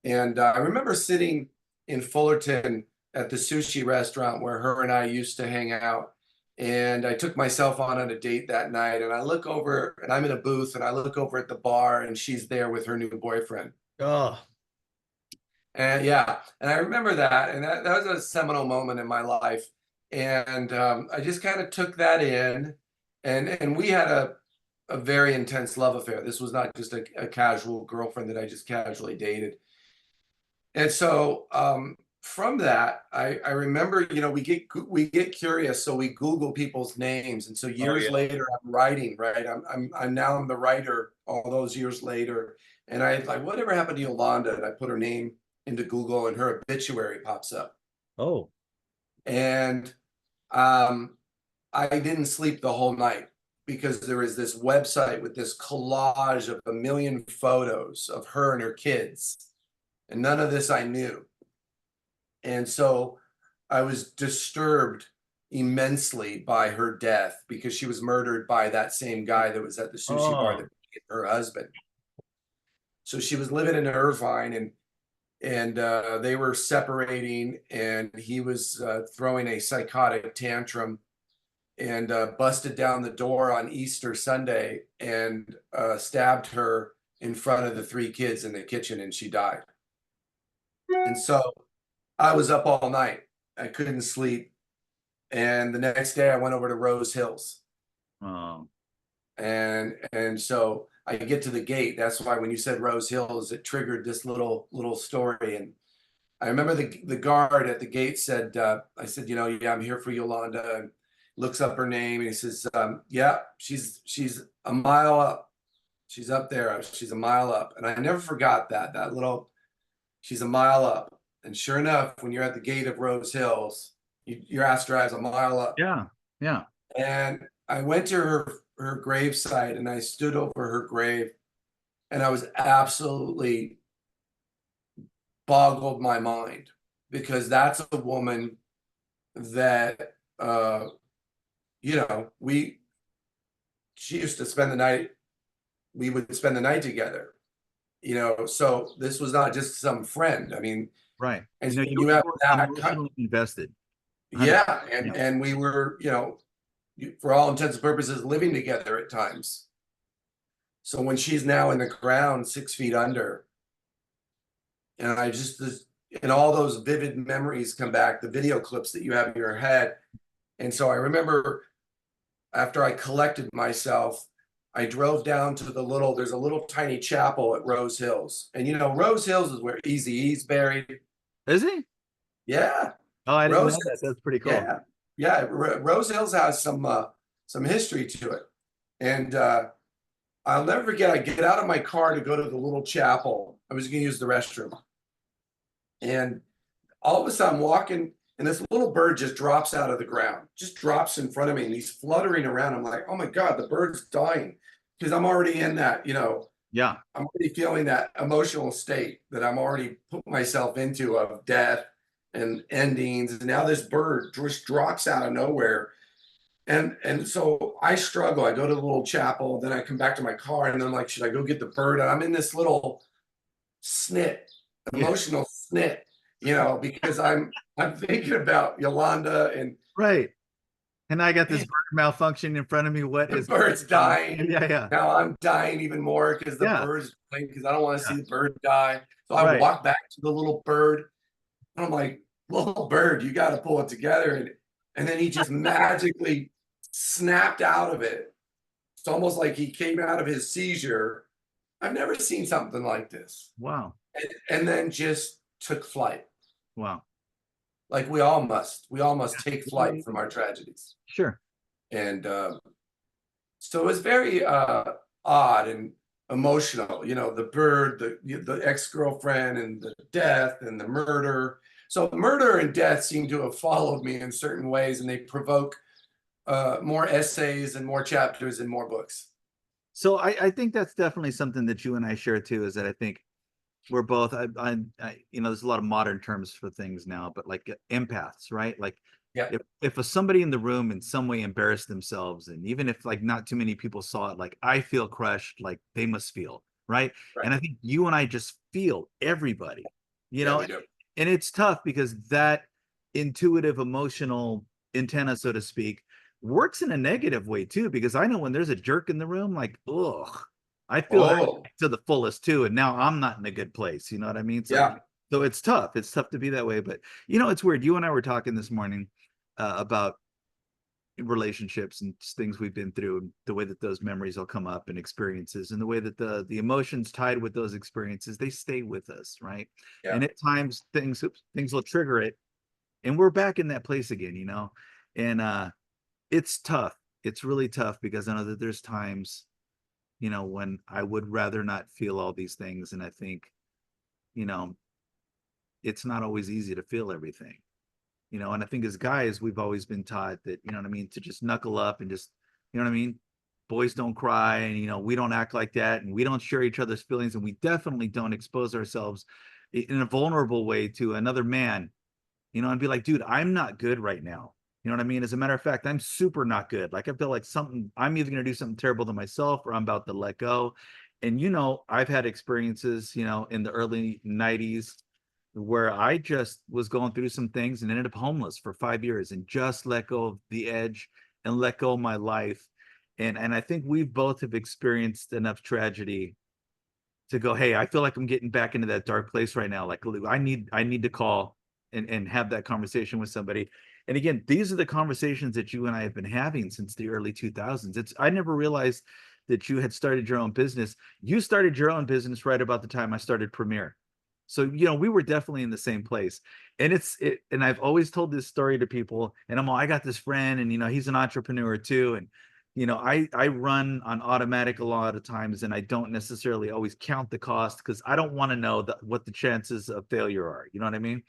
And I remember sitting in Fullerton at the sushi restaurant where her and I used to hang out. And I took myself on a date that night, and I look over, and I'm in a booth, and I look over at the bar, and she's there with her new boyfriend. Oh, And yeah, and I remember that, and that was a seminal moment in my life. And I just kind of took that in, and we had a very intense love affair. This was not just a casual girlfriend that I just casually dated. And so from that, I remember, we get curious, so we Google people's names. And so oh years yeah. later, I'm writing, right? I'm now I'm the writer all those years later. And I like, whatever happened to Yolanda? And I put her name into Google, and her obituary pops up. Oh, And um, I didn't sleep the whole night because there is this website with this collage of a million photos of her and her kids. And none of this I knew. And so I was disturbed immensely by her death because she was murdered by that same guy that was at the sushi bar oh, that became her husband. So she was living in Irvine, and they were separating, and he was throwing a psychotic tantrum, and busted down the door on Easter Sunday and stabbed her in front of the 3 kids in the kitchen, and she died. And so I was up all night. I couldn't sleep. And the next day I went over to Rose Hills. oh, And so I get to the gate. That's why when you said Rose Hills, it triggered this little story. And I remember the guard at the gate said, I said, yeah, I'm here for Yolanda. And looks up her name, and he says, yeah, she's a mile up. She's up there. She's a mile up. And I never forgot that little, she's a mile up. And sure enough, when you're at the gate of Rose Hills, your ass drives a mile up. yeah, yeah. And I went to her gravesite, and I stood over her grave, and I was absolutely boggled my mind, because that's a woman that we she used to spend the night, we would spend the night together, so this was not just some friend. I mean, Right. and so You you have were that emotionally invested. 100. yeah, Yeah. and we were, for all intents and purposes, living together at times. So when she's now in the ground 6 feet under, and and all those vivid memories come back, the video clips that you have in your head. And so I remember after I collected myself, I drove down to there's a little tiny chapel at Rose Hills. And Rose Hills is where Eazy-E's buried. Is he? Yeah. Oh, I didn't Rose know that. That's pretty cool. Yeah. Yeah. Rose Hills has some history to it. And I'll never forget, I get out of my car to go to the little chapel. I was going to use the restroom. And all of a sudden I'm walking, and this little bird just drops out of the ground, just drops in front of me, and he's fluttering around. I'm like, oh my God, the bird's dying. Because I'm already in that, Yeah. I'm already feeling that emotional state that I'm already put myself into of death and endings. And now this bird just drops out of nowhere. And so I struggle. I go to the little chapel, then I come back to my car, and I'm like, should I go get the bird? And I'm in this little snit, Yeah. emotional snit, because I'm thinking about Yolanda and Right. And I got this man, bird malfunction in front of me. What the is bird's going on? dying. Yeah, yeah. Now I'm dying even more because the Yeah. bird's dying, because I don't want to Yeah. see the bird die. So I Right. walk back to the little bird, and I'm like, little bird, you got to pull it together. And then he just magically snapped out of it. It's almost like he came out of his seizure. I've never seen something like this. Wow. And then just took flight. Wow. Like we all must. We all must take flight from our tragedies. Sure. And so it was very odd and emotional. The bird, the ex-girlfriend, and the death and the murder. So murder and death seem to have followed me in certain ways, and they provoke more essays and more chapters and more books. So I think that's definitely something that you and I share too, is that I think we're both, there's a lot of modern terms for things now, but like empaths, right? Like Yeah. if somebody in the room in some way embarrassed themselves, and even if like not too many people saw it, like I feel crushed, like they must feel, right? Right. And I think you and I just feel everybody, Yeah, we do. and it's tough because that intuitive emotional antenna, so to speak, works in a negative way too, because I know when there's a jerk in the room, like, ugh, I feel that Oh, to the fullest too. And now I'm not in a good place. You know what I mean? So, yeah. so it's tough. It's tough to be that way. But it's weird. You and I were talking this morning about relationships and things we've been through, and the way that those memories will come up and experiences, and the way that the emotions tied with those experiences, they stay with us, right? Yeah. And at times things will trigger it, and we're back in that place again, and it's tough. It's really tough because I know that there's times, when I would rather not feel all these things. And I think, you know, it's not always easy to feel everything, and I think as guys, we've always been taught that, you know what I mean, to just knuckle up and just, you know what I mean? Boys don't cry, and, we don't act like that, and we don't share each other's feelings, and we definitely don't expose ourselves in a vulnerable way to another man, and be like, dude, I'm not good right now. You know what I mean? As a matter of fact, I'm super not good. Like I feel like I'm either going to do something terrible to myself, or I'm about to let go. And, I've had experiences, in the early 90s where I just was going through some things and ended up homeless for 5 years, and just let go of the edge and let go of my life. And I think we both have experienced enough tragedy to go, hey, I feel like I'm getting back into that dark place right now. Like I need to call and have that conversation with somebody. And again, these are the conversations that you and I have been having since the early 2000s. I never realized that you had started your own business. You started your own business right about the time I started Premiere. So, we were definitely in the same place. And and I've always told this story to people, and I got this friend, and, he's an entrepreneur too. And, I run on automatic a lot of times, and I don't necessarily always count the cost, because I don't want to know what the chances of failure are. You know what I mean?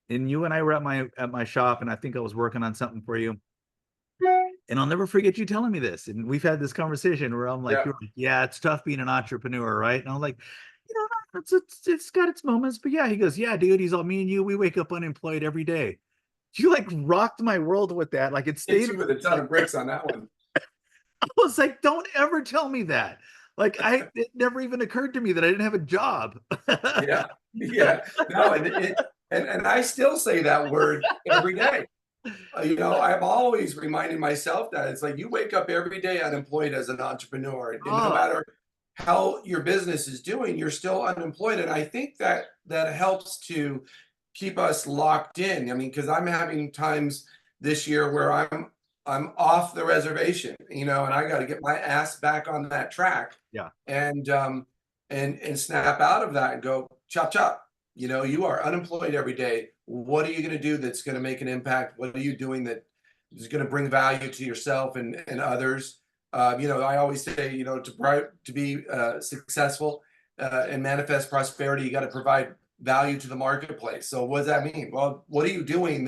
And you and I were at my shop, and I think I was working on something for you. And I'll never forget you telling me this. And we've had this conversation where I'm like, Yeah. you're like, yeah, it's tough being an entrepreneur, right? And I'm like, it's got its moments, but yeah. He goes, yeah, dude. He's all, me and you, we wake up unemployed every day. You like rocked my world with that. Like it Hit stayed. you with a ton of bricks on that one. I was like, don't ever tell me that. Like it never even occurred to me that I didn't have a job. Yeah. Yeah. No, and I still say that word every day. I'm always reminding myself that it's like you wake up every day unemployed as an entrepreneur. And no Oh, matter how your business is doing, you're still unemployed. And I think that that helps to keep us locked in. I mean, because I'm having times this year where I'm off the reservation, and I got to get my ass back on that track Yeah. and and snap out of that and go chop chop. You are unemployed every day. What are you going to do that's going to make an impact? What are you doing that is going to bring value to yourself and others? I always say, to be successful and manifest prosperity, you got to provide value to the marketplace. So what does that mean? Well, what are you doing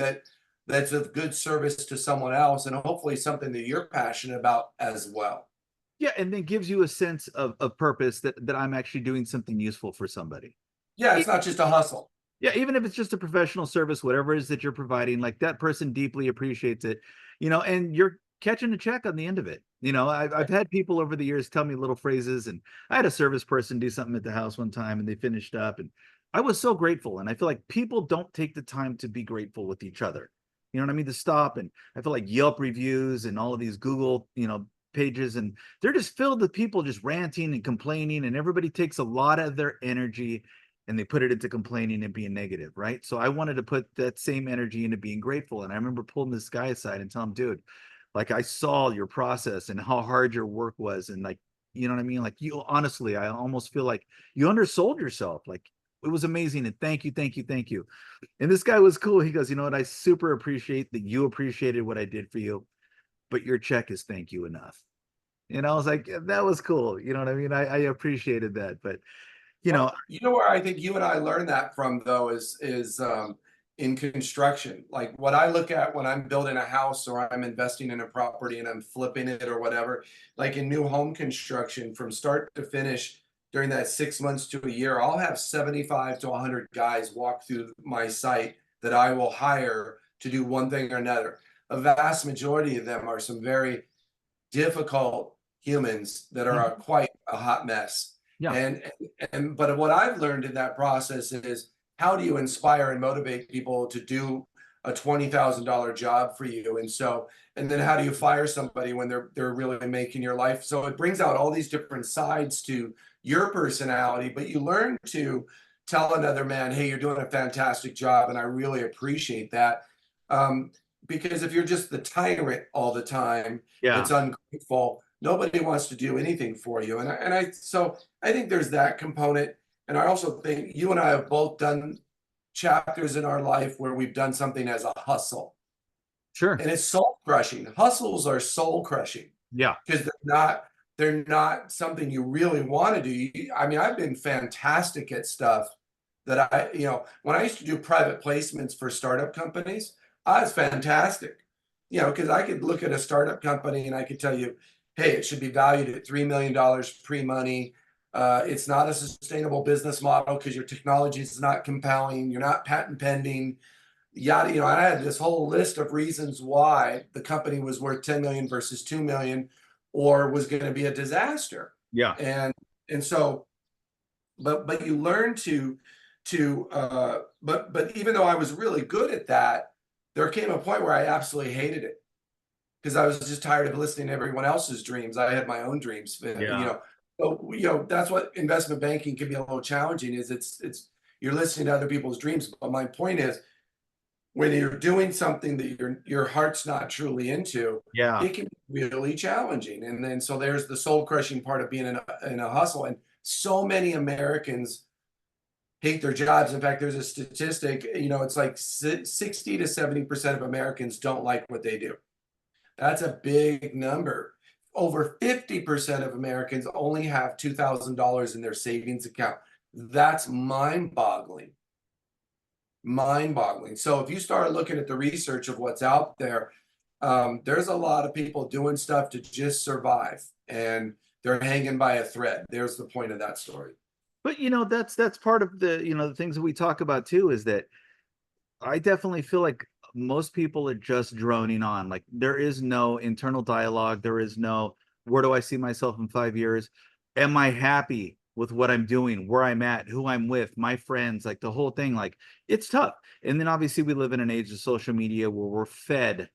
that's of good service to someone else, and hopefully something that you're passionate about as well? Yeah, and then gives you a sense of purpose that I'm actually doing something useful for somebody. Yeah, E it's not just a hustle. Yeah, even if it's just a professional service, whatever it is that you're providing, like, that person deeply appreciates it, and you're catching a check on the end of it. I've had people over the years tell me little phrases, and I had a service person do something at the house one time, and they finished up, and I was so grateful, and I feel like people don't take the time to be grateful with each other. You know what I mean? To stop, and I feel like Yelp reviews and all of these Google, pages, and they're just filled with people just ranting and complaining, and everybody takes a lot of their energy and they put it into complaining and being negative, right? So I wanted to put that same energy into being grateful. And I remember pulling this guy aside and telling him, dude, like, I saw your process and how hard your work was. And, like, you know what I mean? Like, you honestly, I almost feel like you undersold yourself. Like, it was amazing. And thank you, thank you, thank you. And this guy was cool. He goes, you know what? I super appreciate that you appreciated what I did for you, but your check is thank you enough. And I was like, "Yeah, that was cool." You know what I mean? I appreciated that. But, you know, Well, you know where I think you and I learned that from though is in construction. Like what I look at when I'm building a house or I'm investing in a property and I'm flipping it or whatever, like in new home construction from start to finish during that 6 months to a year, I'll have 75 to 100 guys walk through my site that I will hire to do one thing or another. A vast majority of them are some very difficult humans that are mhm, quite a hot mess. yeah, And but what I've learned in that process is how do you inspire and motivate people to do a $20,000 job for you? And then how do you fire somebody when they're really making your life? So it brings out all these different sides to your personality, but you learn to tell another man, hey, you're doing a fantastic job, and I really appreciate that. Um, because if you're just the tyrant all the time, yeah, that's ungrateful. Nobody wants to do anything for you. So I think there's that component. And I also think you and I have both done chapters in our life where we've done something as a hustle. sure. And it's soul crushing. Hustles are soul crushing Yeah, because they're not something you really want to do. I mean, I've been fantastic at stuff that when I used to do private placements for startup companies, I was fantastic. Because I could look at a startup company and I could tell you, hey, it should be valued at $3 million pre-money. It's not a sustainable business model because your technology is not compelling. You're not patent pending. Yada, I had this whole list of reasons why the company was worth 10 million versus 2 million, or was going to be a disaster. yeah, And and so but you learn but even though I was really good at that, there came a point where I absolutely hated it because I was just tired of listening to everyone else's dreams. I had my own dreams, yeah, so that's what investment banking can be a little challenging, is it's you're listening to other people's dreams. But my point is, when you're doing something that your heart's not truly into, yeah. it can be really challenging. And then so there's the soul crushing part of being in a hustle. And so many Americans hate their jobs. In fact, there's a statistic, it's like 60 to 70% of Americans don't like what they do. That's a big number. Over 50% of Americans only have $2,000 in their savings account. That's mind-boggling. Mind-boggling. So if you start looking at the research of what's out there, there's a lot of people doing stuff to just survive, and they're hanging by a thread. There's the point of that story. But that's part of the things that we talk about too, is that I definitely feel like most people are just droning on. Like, there is no internal dialogue. There is no, where do I see myself in 5 years? Am I happy with what I'm doing, where I'm at, who I'm with, my friends, like the whole thing? Like, it's tough. And then obviously we live in an age of social media where we're fed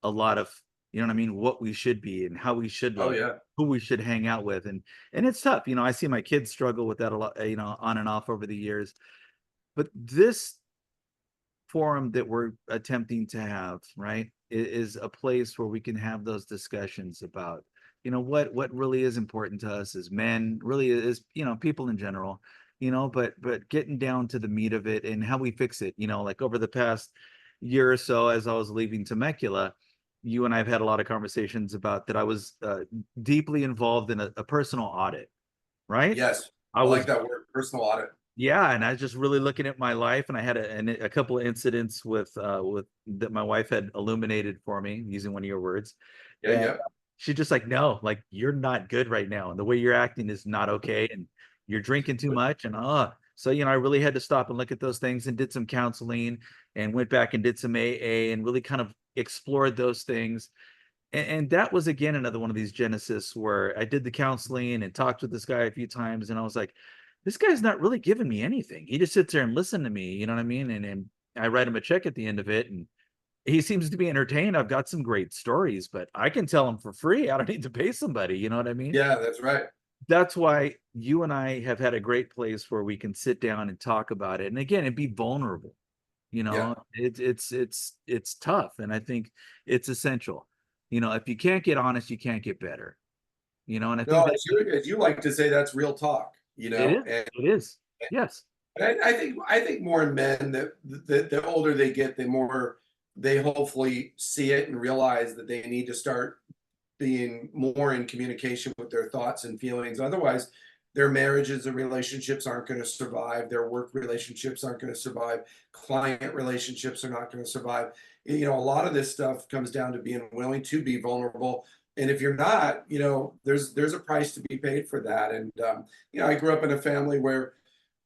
a lot of you know what I mean, what we should be and how we should Oh look, yeah. who we should hang out with, and it's tough. I see my kids struggle with that a lot, on and off over the years. But this forum that we're attempting to have, right, is a place where we can have those discussions about, what really is important to us as men, really is, people in general, but getting down to the meat of it and how we fix it, like over the past year or so, as I was leaving Temecula, you and I have had a lot of conversations about that. I was deeply involved in a personal audit, right? Yes. I I was like that word, personal audit. Yeah, and I was just really looking at my life, and I had a couple of incidents with that my wife had illuminated for me using one of your words, Yeah, and yeah. she just like, no, like you're not good right now, and the way you're acting is not okay, and you're drinking too much, and so I really had to stop and look at those things and did some counseling and went back and did some AA and really kind of explored those things, and that was again another one of these genesis where I did the counseling and talked with this guy a few times, and I was like, this guy's not really giving me anything. He just sits there and listen to me, you know what I mean? And I write him a check at the end of it, and he seems to be entertained. I've got some great stories, but I can tell him for free. I don't need to pay somebody, you know what I mean? Yeah, that's right. That's why you and I have had a great place where we can sit down and talk about it, and again, and be vulnerable. Yeah. It's tough, and I think it's essential. If you can't get honest, you can't get better. And I think No, that as you like to say, that's real talk, it is. and It is. Yes. I think more men that the older they get, the more they hopefully see it and realize that they need to start being more in communication with their thoughts and feelings. Otherwise, their marriages and relationships aren't going to survive. Their work relationships aren't going to survive. Client relationships are not going to survive. A lot of this stuff comes down to being willing to be vulnerable. And if you're not, there's a price to be paid for that. And I grew up in a family where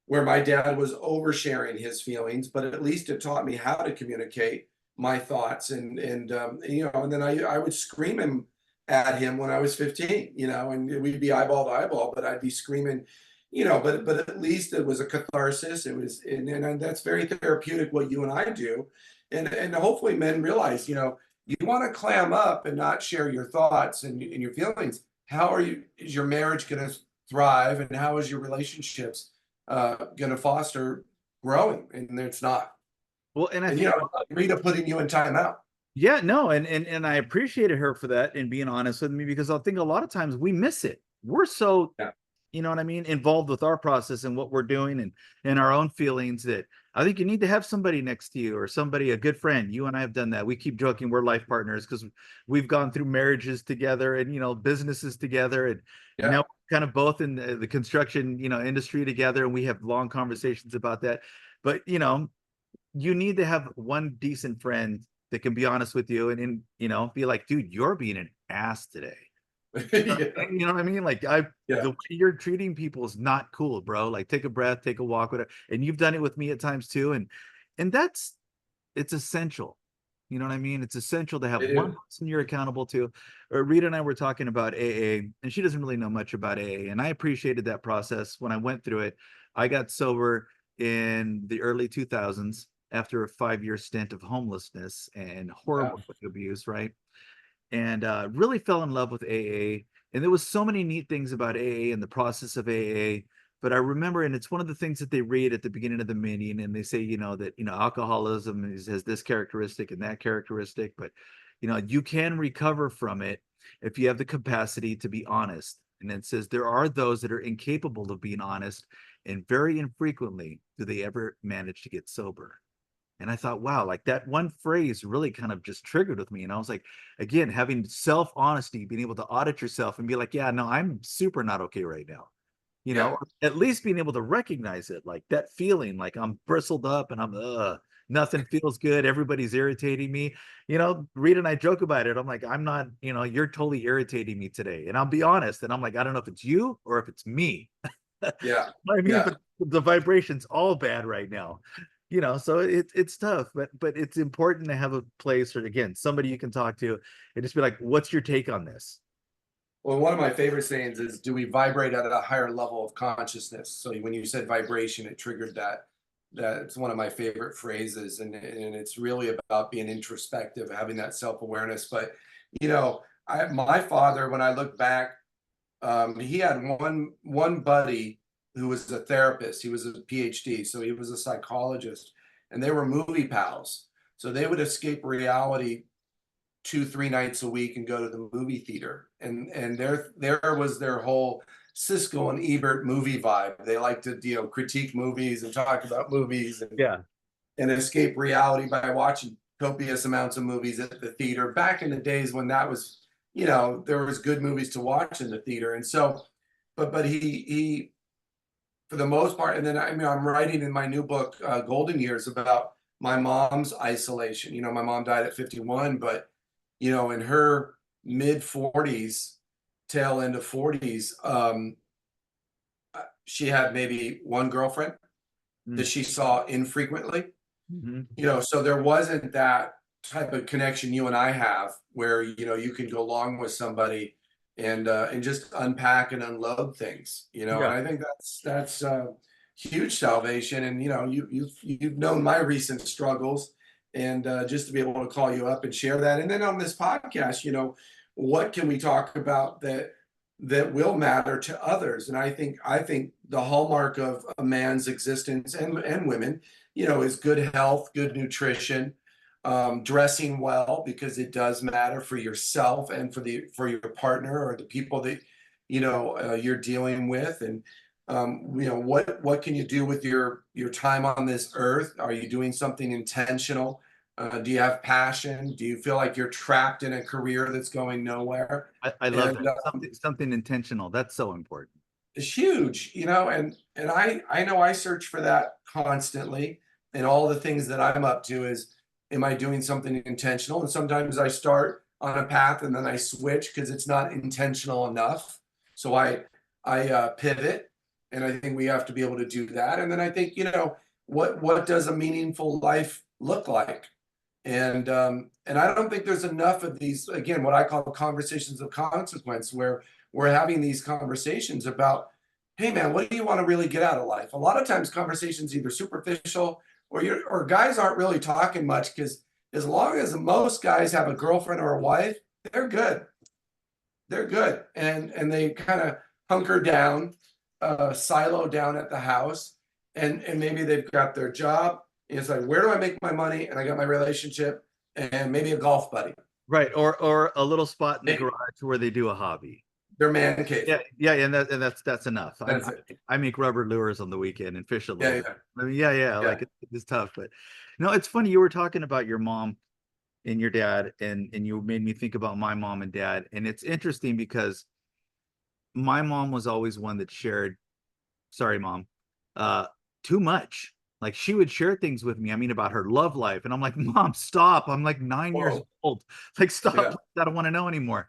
my dad was oversharing his feelings, but at least it taught me how to communicate my thoughts and then I would scream him at him when I was 15, and we'd be eyeball to eyeball, but I'd be screaming, but at least it was a catharsis. It was and that's very therapeutic what you and I do. And hopefully men realize, you want to clam up and not share your thoughts and your feelings. Is your marriage gonna thrive and how is your relationships going to foster growing, and it's not. Well, and I And think Rita putting you in timeout. yeah, no, and I appreciated her for that and being honest with me because I think a lot of times we miss it. We're so, Yeah, you know what I mean, involved with our process and what we're doing and our own feelings that I think you need to have somebody next to you or somebody, a good friend. You and I have done that. We keep joking we're life partners because we've gone through marriages together and businesses together and now yeah, we're kind of both in the construction industry together and we have long conversations about that. But you need to have one decent friend that can be honest with you and be like, dude, you're being an ass today. yeah, You know what I mean? Like yeah, the way you're treating people is not cool, bro. Like take a breath, take a walk, whatever. And you've done it with me at times too. And it's essential. You know what I mean? It's essential to have it one is. person you're accountable to. Rita and I were talking about AA, and she doesn't really know much about AA. And I appreciated that process when I went through it. I got sober in the early 2000s after a 5-year stint of homelessness and Yeah, horrible drug abuse, right? And really fell in love with AA. And there was so many neat things about AA and the process of AA. But I remember, and it's one of the things that they read at the beginning of the meeting, and they say, that alcoholism has this characteristic and that characteristic, but you can recover from it if you have the capacity to be honest. And it says there are those that are incapable of being honest, and very infrequently do they ever manage to get sober. And I thought, wow, like that one phrase really kind of just triggered with me. And I was like, again, having self honesty, being able to audit yourself and be like, yeah, no, I'm super not okay right now. yeah, Or at least being able to recognize it, like that feeling, like I'm bristled up and nothing feels good. Everybody's irritating me. Rita and I joke about it. I'm like, I'm not, you're totally irritating me today. And I'll be honest. And I'm like, I don't know if it's you or if it's me. yeah, I mean, yeah. but the vibration's all bad right now. So it's tough, but it's important to have a place or again, somebody you can talk to and just be like, what's your take on this? Well, one of my favorite sayings is, "Do we vibrate at a higher level of consciousness?" So when you said vibration, it triggered that. That's one of my favorite phrases, and it's really about being introspective, having that self awareness. But You know, my father, when I look back, he had one buddy who was a therapist. He was a PhD, so he was a psychologist, and they were movie pals. So they would escape reality 2, 3 nights a week and go to the movie theater. And there was their whole Siskel and Ebert movie vibe. They like to, critique movies and talk about movies Yeah. and escape reality by watching copious amounts of movies at the theater back in the days when that was, there was good movies to watch in the theater. And so, but he for the most part, and then I mean, I'm writing in my new book, Golden Years, about my mom's isolation. My mom died at 51, but in her mid 40s, tail end of 40s, she had maybe one girlfriend that Mm. she saw infrequently. Mhm. So there wasn't that type of connection you and I have where, you can go along with somebody and just unpack and unload things, and Yeah. I think that's huge salvation. And you've known my recent struggles, and just to be able to call you up and share that. And then on this podcast, what can we talk about that will matter to others? And I think the hallmark of a man's existence, and women, is good health, good nutrition, dressing well, because it does matter for yourself and for your partner or the people that you're dealing with. And what can you do with your time on this earth? Are you doing something intentional? Do you have passion? Do you feel like you're trapped in a career that's going nowhere? I love And that. Something intentional. That's so important. It's huge, and I know I search for that constantly. And all the things that I'm up to is, am I doing something intentional? And sometimes I start on a path and then I switch because it's not intentional enough. So I pivot, and I think we have to be able to do that. And then I think, what does a meaningful life look like? And I don't think there's enough of these, again, what I call conversations of consequence, where we're having these conversations about, hey man, what do you want to really get out of life? A lot of times conversations either superficial, or guys aren't really talking much, because as long as most guys have a girlfriend or a wife, they're good. They're good. And they kind of hunker down, silo down at the house, and maybe they've got their job. And it's like, where do I make my money? And I got my relationship and maybe a golf buddy. Right. Or a little spot in the Maybe garage where they do a hobby. their man cave. Yeah, yeah, and that's enough. That's it. I make rubber lures on the weekend and fish a little Yeah, bit. yeah, I mean, yeah, yeah. like it's tough, but no, it's funny. You were talking about your mom and your dad, and you made me think about my mom and dad, and it's interesting because my mom was always one that shared, sorry, mom, uh, too much. Like she would share things with me. I mean, about her love life, and I'm like, Mom, stop. I'm like 9 years Whoa. old. Like, stop. Yeah, I don't want to know anymore.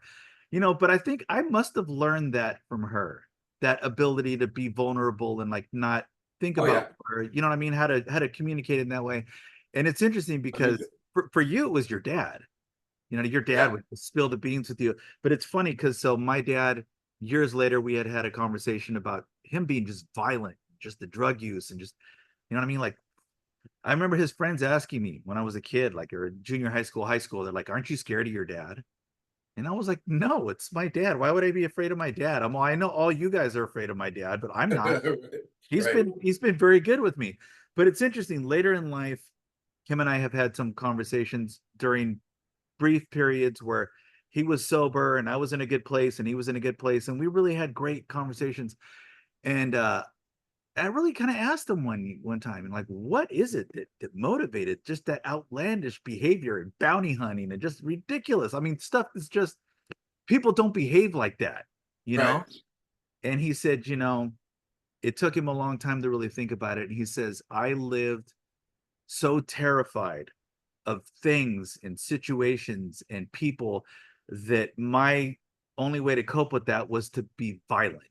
But I think I must have learned that from her, that ability to be vulnerable and like not think oh about yeah. her. You know what I mean? How to communicate in that way. And it's interesting I mean, because for you, it was your dad. Your dad yeah, would spill the beans with you. But it's funny because so my dad, years later, we had a conversation about him being just violent, just the drug use and just, you know what I mean? Like, I remember his friends asking me when I was a kid, like, or junior high school, they're like, aren't you scared of your dad? And I was like, no, it's my dad. Why would I be afraid of my dad? I know all you guys are afraid of my dad, but I'm not. He's right. been he's been very good with me. But it's interesting, later in life, him and I have had some conversations during brief periods where he was sober and I was in a good place and he was in a good place. And we really had great conversations. And I really kind of asked him one time, and like, what is it that motivated just that outlandish behavior and bounty hunting and just ridiculous? I mean, stuff that's just people don't behave like that, you Right. know? And he said, it took him a long time to really think about it. And he says, I lived so terrified of things and situations and people that my only way to cope with that was to be violent.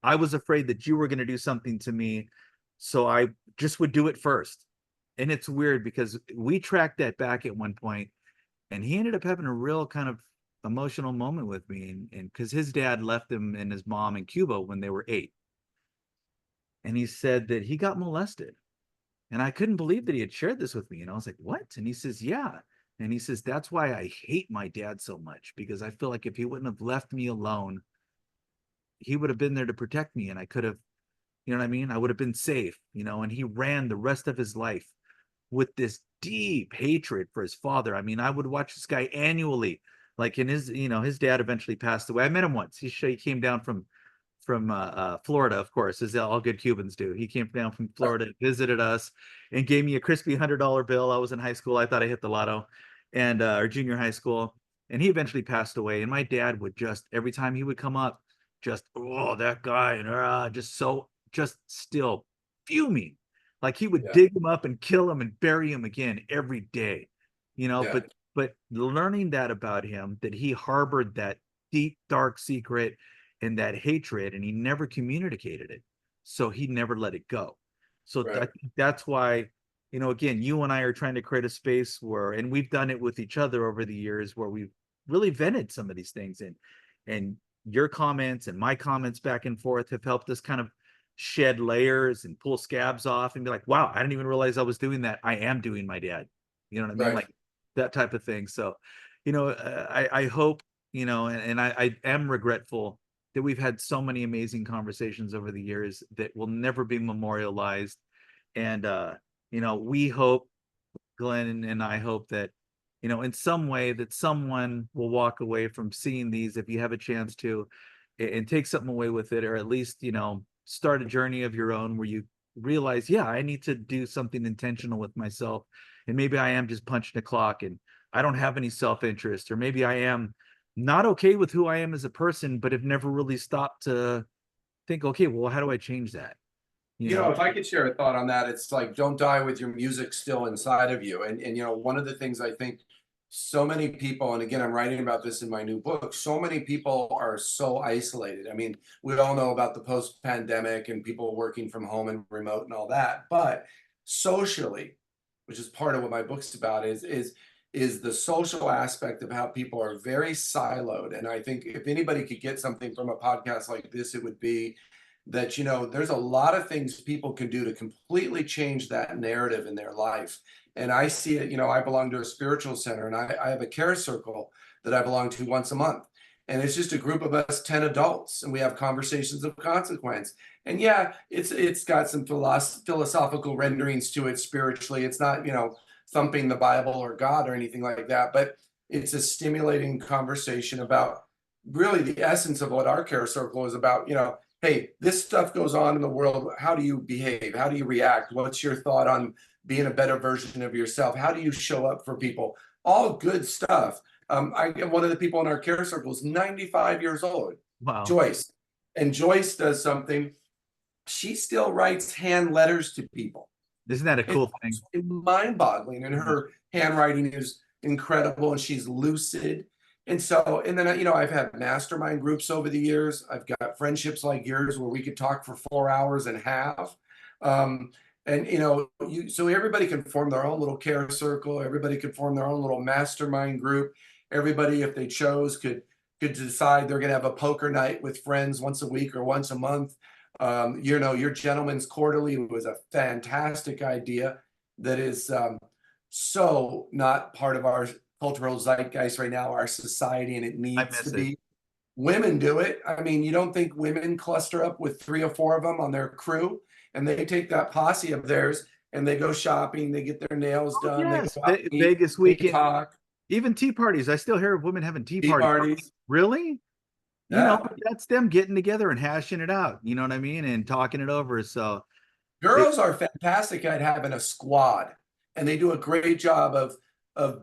I was afraid that you were going to do something to me, so I just would do it first. And it's weird because we tracked that back at one point, and he ended up having a real kind of emotional moment with me, and because his dad left him and his mom in Cuba when they were 8, and he said that he got molested, and I couldn't believe that he had shared this with me, and I was like, "What?" And he says, "Yeah." And he says, that's why I hate my dad so much, because I feel like if he wouldn't have left me alone, he would have been there to protect me and I could have, you know what I mean? I would have been safe, you know, and he ran the rest of his life with this deep hatred for his father. I mean, I would watch this guy annually. Like in his, you know, his dad eventually passed away. I met him once. He came down from Florida, of course, as all good Cubans do. He came down from Florida, visited us, and gave me a crispy $100 bill. I was in high school. I thought I hit the lotto, and or junior high school. And he eventually passed away. And my dad would just every time he would come up, just oh that guy, and just so just still fuming. Like he would Yeah. dig him up and kill him and bury him again every day, you know. Yeah. But learning that about him, that he harbored that deep dark secret and that hatred, and he never communicated it, so he never let it go. So Right. that's why, you know, again, you and I are trying to create a space where, and we've done it with each other over the years, where we've really vented some of these things, and your comments and my comments back and forth have helped us kind of shed layers and pull scabs off and be like, wow, I didn't even realize I was doing that. I am doing my dad. You know what I mean? Right. Like that type of thing. So, you know, I hope, you know, and I am regretful that we've had so many amazing conversations over the years that will never be memorialized. And, you know, we hope, Glenn and I hope that, you know, in some way that someone will walk away from seeing these, if you have a chance to, and take something away with it, or at least, you know, start a journey of your own where you realize, yeah, I need to do something intentional with myself. And maybe I am just punching a clock and I don't have any self-interest, or maybe I am not okay with who I am as a person, but have never really stopped to think, okay, well, how do I change that? You You know, know? if I could share a thought on that, it's like don't die with your music still inside of you. And you know, one of the things I think so many people, and again, I'm writing about this in my new book, so many people are so isolated. I mean, we all know about the post-pandemic and people working from home and remote and all that, but socially, which is part of what my book's about, is the social aspect of how people are very siloed. And I think if anybody could get something from a podcast like this, it would be that, you know, there's a lot of things people can do to completely change that narrative in their life. And I see it, you know, I belong to a spiritual center and I have a care circle that I belong to once a month. And it's just a group of us 10 adults and we have conversations of consequence. And yeah, it's got some philosophical renderings to it spiritually. It's not, you know, thumping the Bible or God or anything like that, but it's a stimulating conversation about really the essence of what our care circle is about, you know, hey, this stuff goes on in the world. How do you behave? How do you react? What's your thought on being a better version of yourself? How do you show up for people? All good stuff. I one of the people in our care circle is 95 years old, Wow. Joyce. And Joyce does something. She still writes hand letters to people. Isn't that a It's cool thing? mind-boggling, and her handwriting is incredible, and she's lucid. And so, and then you know, I've had mastermind groups over the years. I've got friendships like yours where we could talk for 4 hours and have. Um, and you know, so everybody can form their own little care circle. Everybody could form their own little mastermind group. Everybody, if they chose, could decide they're going to have a poker night with friends once a week or once a month. You know, your gentleman's quarterly was a fantastic idea that is so not part of our cultural zeitgeist right now, our society, and it I needs to miss it. be. Women do it. I mean, you don't think women cluster up with 3 or 4 of them on their crew and they take that posse of theirs and they go shopping, they get their nails Oh, done, they yes. go out and eat, Vegas they weekend, talk, even tea parties. I still hear of women having tea tea parties. parties. Really? You know, Yeah. that's them getting together and hashing it out. You know what I mean? And talking it over. So it, Girls are fantastic at having a squad, and they do a great job of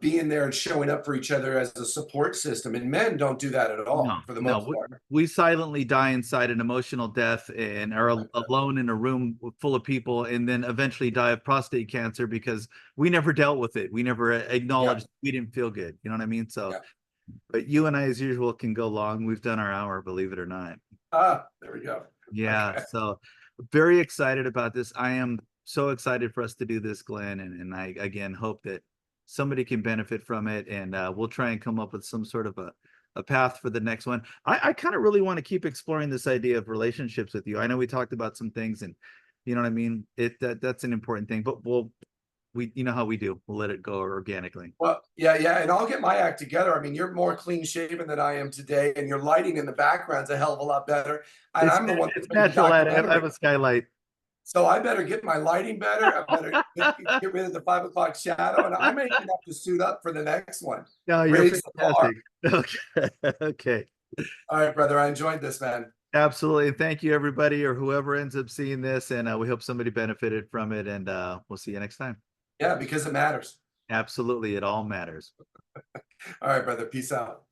being there and showing up for each other as a support system. And men don't do that at no, all, for the no, most part. we silently die inside an emotional death and are alone in a room full of people, and then eventually die of prostate cancer because we never dealt with it. We never Yeah, acknowledged we didn't feel good. You know what I mean? So, yeah. but you and I, as usual, can go long. We've done our hour, believe it or not. There we go. Yeah, Okay. so very excited about this. I am so excited for us to do this, Glenn, and I again hope that somebody can benefit from it, and we'll try and come up with some sort of a path for the next one. I kind of really want to keep exploring this idea of relationships with you. I know we talked about some things, and you know what I mean. That's an important thing, but you know how we do. We'll let it go organically. Well, yeah, yeah, and I'll get my act together. I mean, you're more clean shaven than I am today, and your lighting in the background's a hell of a lot better. And I'm the one It's that's doing the natural light. I have documentary. a skylight. So I better get my lighting better. I better get rid of the 5 o'clock shadow, and I may even have to suit up for the next one. No, you're Raise the bar. fantastic. Okay. Okay. All right, brother. I enjoyed this, man. Absolutely. And thank you, everybody, or whoever ends up seeing this. And we hope somebody benefited from it. And we'll see you next time. Yeah, because it matters. Absolutely. It all matters. All right, brother. Peace out.